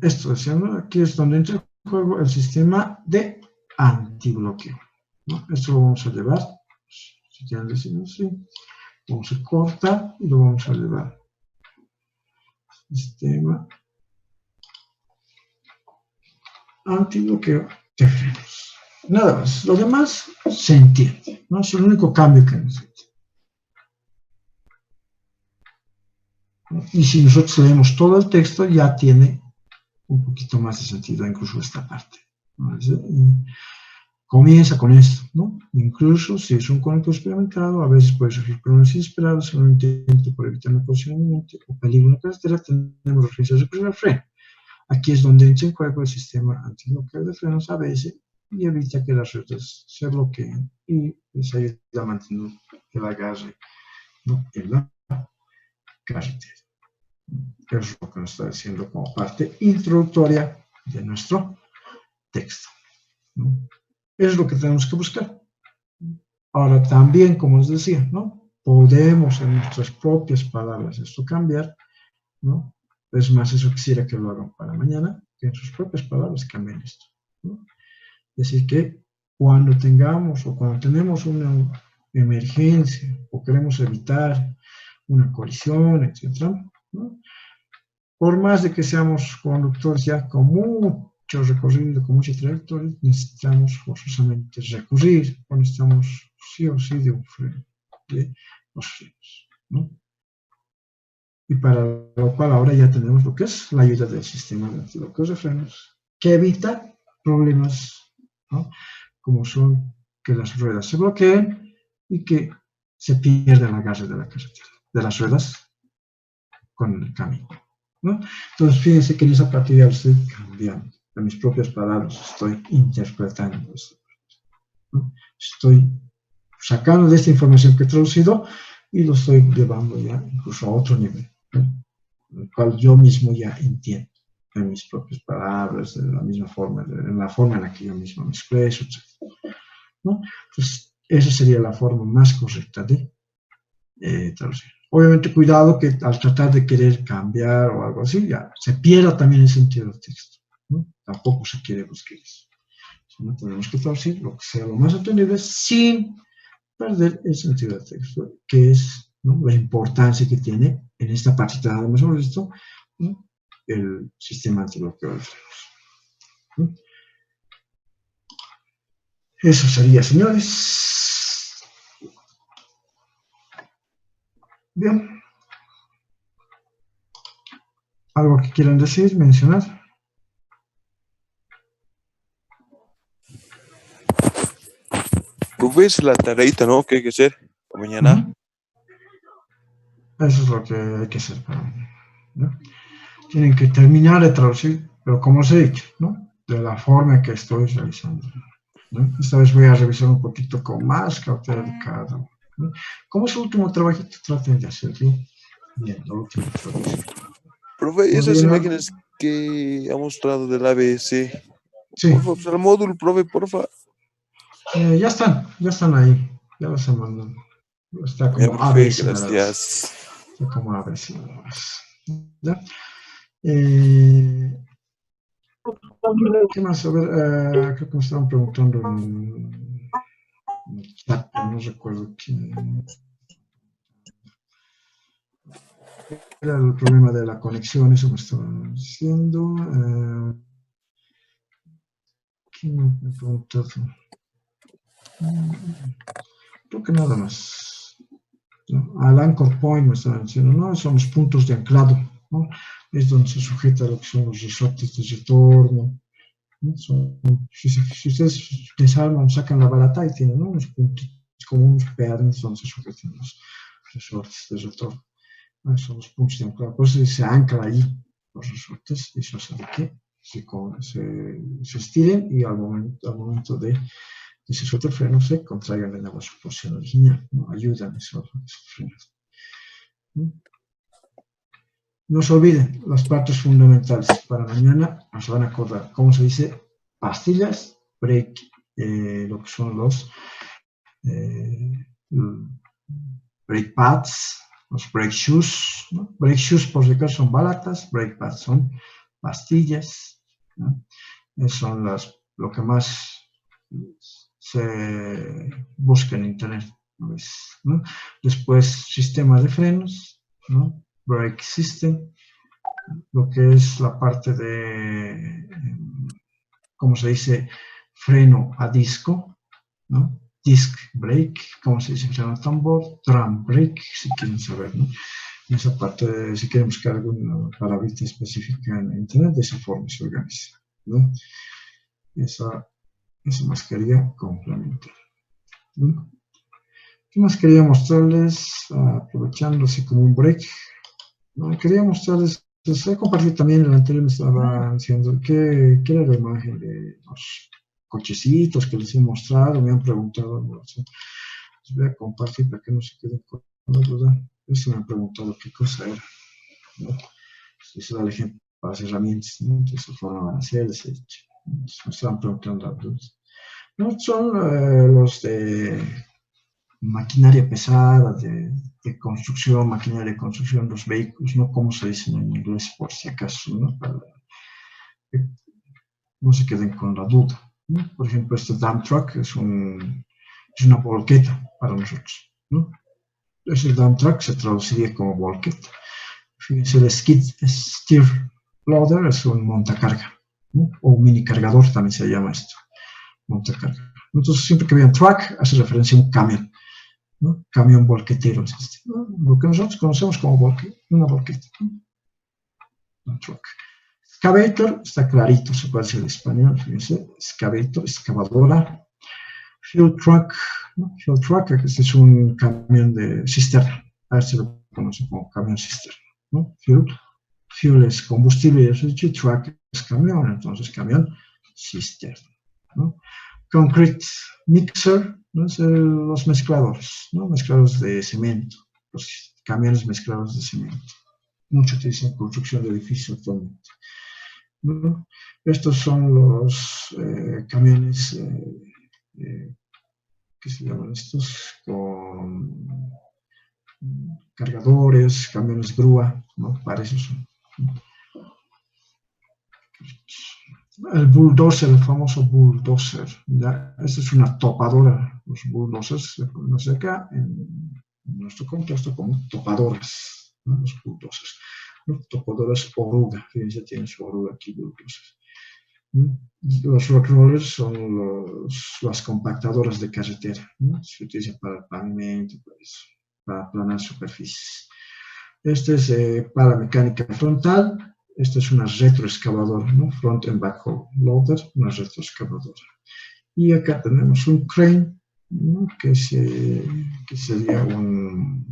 Esto decía, ¿no?, aquí es donde entra en juego el sistema de antibloqueo, ¿no? Esto lo vamos a llevar, si quieren decirlo así, vamos a cortar y lo vamos a llevar. Sistema antibloqueo de frenos. Nada más, lo demás se entiende, ¿no? Es el único cambio que necesita. Y si nosotros leemos todo el texto, ya tiene un poquito más de sentido, incluso esta parte, ¿no? Comienza con esto, ¿no? Incluso si es un conector experimentado, a veces puede surgir problemas inesperados en un intento por evitar una colisión inminente o peligro en la carretera, tenemos referencias de recurrir al freno. Aquí es donde entra en juego el sistema antibloqueo de frenos ABS, y evita que las ruedas se bloqueen y les ayuda a mantener el agarre, ¿no?, en la carretera. Eso es lo que nos está diciendo como parte introductoria de nuestro texto, ¿no? Es lo que tenemos que buscar. Ahora también, como les decía, ¿no?, podemos en nuestras propias palabras esto cambiar, ¿no? Es más, eso quisiera que lo hagan para mañana, que en sus propias palabras cambien esto, ¿no? Es decir, que cuando tengamos o cuando tenemos una emergencia o queremos evitar una colisión, etc., ¿no?, por más de que seamos conductores ya con mucho recorrido, con mucha trayectoria, necesitamos forzosamente recurrir, o necesitamos sí o sí de un freno, de los frenos, ¿no? Y para lo cual ahora ya tenemos lo que es la ayuda del sistema de antibloqueos de frenos, que evita problemas, ¿no?, como son que las ruedas se bloqueen y que se pierda el agarre de la carretera, de las ruedas con el camino, ¿no? Entonces, fíjense que en esa parte ya lo estoy cambiando. En mis propias palabras estoy interpretando esto, ¿no? Estoy sacando de esta información que he traducido y lo estoy llevando ya incluso a otro nivel, ¿no?, el cual yo mismo ya entiendo en mis propias palabras, de la misma forma, en la forma en la que yo mismo me expreso, etc., ¿no? Entonces, esa sería la forma más correcta de traducir. Obviamente, cuidado que al tratar de querer cambiar o algo así, ya se pierda también el sentido del texto, ¿no? Tampoco se quiere buscar eso. Sino tenemos que traducir lo que sea lo más entendible sin perder el sentido del texto, que es, ¿no?, la importancia que tiene en esta partita donde hemos visto, ¿no?, el sistema antibloqueo de frenos, ¿no? Eso sería, señores. Bien. ¿Algo que quieran decir, mencionar? Pues la tareita, ¿no?, que hay que hacer mañana. Eso es lo que hay que hacer para mañana, ¿no? Tienen que terminar de traducir, pero como os he dicho, ¿no?, de la forma que estoy realizando, ¿no? Esta vez voy a revisar un poquito con más cautela de cada uno, ¿no? Como es el último trabajito, traten de hacerlo bien, la última traducción. Profe, esas imágenes que ha mostrado del ABC, sí, porfa, pues al módulo, profe, porfa. Ya están ahí, ya las he mandado. Está como Ya, profe, ABC. gracias. Está como ABC. ¿Ya? ¿Qué más? A ver, creo que me estaban preguntando en el chat, pero no recuerdo quién. Era el problema de la conexión, eso me estaban diciendo. ¿Quién me preguntó? Creo que nada más, ¿no? Al anchor point me estaban diciendo, ¿no? Son los puntos de anclado, ¿no? Es donde se sujeta lo que son los resortes de retorno, ¿no? Si ustedes desarman, sacan la barata y tienen, ¿no?, unos puntos, como unos pernos donde se sujetan los resortes de retorno, ¿no? Son los puntos de anclado. Por eso se ancla ahí los resortes y eso hace que se estiren y al momento de que se suelte el freno se contraigan de nuevo su posición original, ¿no? Ayudan esos frenos, ¿no? No se olviden las partes fundamentales para mañana, nos van a acordar cómo se dice pastillas, brake, lo que son los brake pads, los brake shoes, ¿no? Brake shoes por si acaso son baratas, brake pads son pastillas, ¿no? Son lo que más se busca en internet, ¿no? Después sistema de frenos, ¿no?, brake system, lo que es la parte de, ¿cómo se dice?, freno a disco, ¿no? Disc brake, ¿cómo se dice?, freno a tambor, drum brake, si quieren saber, ¿no? En esa parte, si quieren buscar alguna palabrita específica en internet, de esa forma se organiza, ¿no? Eso más quería complementar, ¿no? ¿Qué más quería mostrarles? Aprovechando así como un break, ¿no? Quería mostrarles, les he compartido también, en el anterior me estaba diciendo que era la imagen de los cochecitos que les he mostrado, me han preguntado, les voy a compartir para que no se queden con la duda. Eso me han preguntado qué cosa era, ¿no? Eso da el ejemplo para las herramientas, ¿no? De esa forma van a ser, me estaban preguntando dudas. No, son los de maquinaria pesada, de construcción, maquinaria de construcción, los vehículos, ¿no? ¿Cómo se dicen en inglés, por si acaso, ¿no? Para que no se queden con la duda, ¿no? Por ejemplo, este dump truck es una volqueta para nosotros, ¿no? Ese dump truck se traduciría como volqueta. Fíjense, el steer loader es un montacarga, ¿no? O un mini cargador también se llama esto, montacarga. Entonces, siempre que vean truck, hace referencia a un camión, ¿no? Camión volquetero es este, ¿no? Lo que nosotros conocemos como una volqueta, ¿no? Un truck. Excavator, está clarito, se puede decir en español, fíjense, excavator, excavadora. Fuel truck, ¿no? Fuel truck, este es un camión de cisterna, a ver si lo conocen como camión cisterna, ¿no? Fuel es combustible, y truck es camión, entonces camión cisterna, ¿no? Concrete mixer, ¿no? Los mezcladores, ¿no? Mezcladores de cemento, los camiones mezcladores de cemento. Mucho utilizan en construcción de edificios actualmente, ¿no? Estos son los camiones, ¿qué se llaman estos? Con cargadores, camiones grúa, ¿no? Para eso son. El bulldozer, el famoso bulldozer, ¿ya? Esta es una topadora. Los bulldozers se conocen acá en nuestro contexto como topadoras, ¿no? Los bulldozers. Los topadoras oruga, fíjense, tienen su oruga aquí, bulldozers. Los rock rollers son las compactadoras de carretera, ¿no? Se utilizan para el pavimento, para aplanar superficies. Este es para mecánica frontal. Esta es una retroexcavadora, ¿no? Front and back loader, una retroexcavadora. Y acá tenemos un crane, ¿no? que sería un,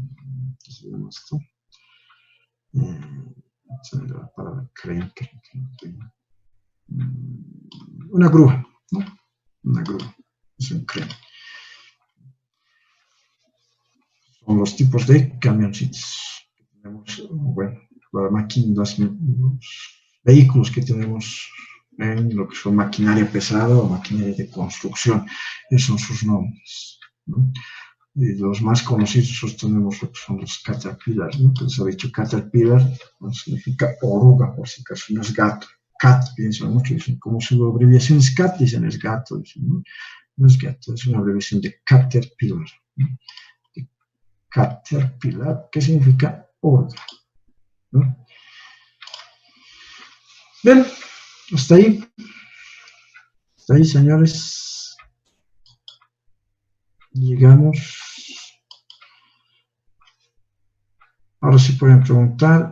¿qué se llama esto? La palabra crane. Una grúa, ¿no? Una grúa, es un crane. Son los tipos de camioncitos que tenemos, bueno, los vehículos que tenemos en lo que son maquinaria pesada o maquinaria de construcción, esos son sus nombres, ¿no? Y los más conocidos tenemos lo que son los Caterpillar, ¿no? Que les he dicho Caterpillar, ¿no? Significa oruga, por si acaso, no es gato. Cat, piensan mucho, dicen, como su abreviación es cat, dicen es gato, dicen, ¿no? No es gato, es una abreviación de Caterpillar, ¿no? Caterpillar, ¿qué significa oruga? ¿No? Bien, hasta ahí, señores, llegamos. Ahora sí pueden preguntar.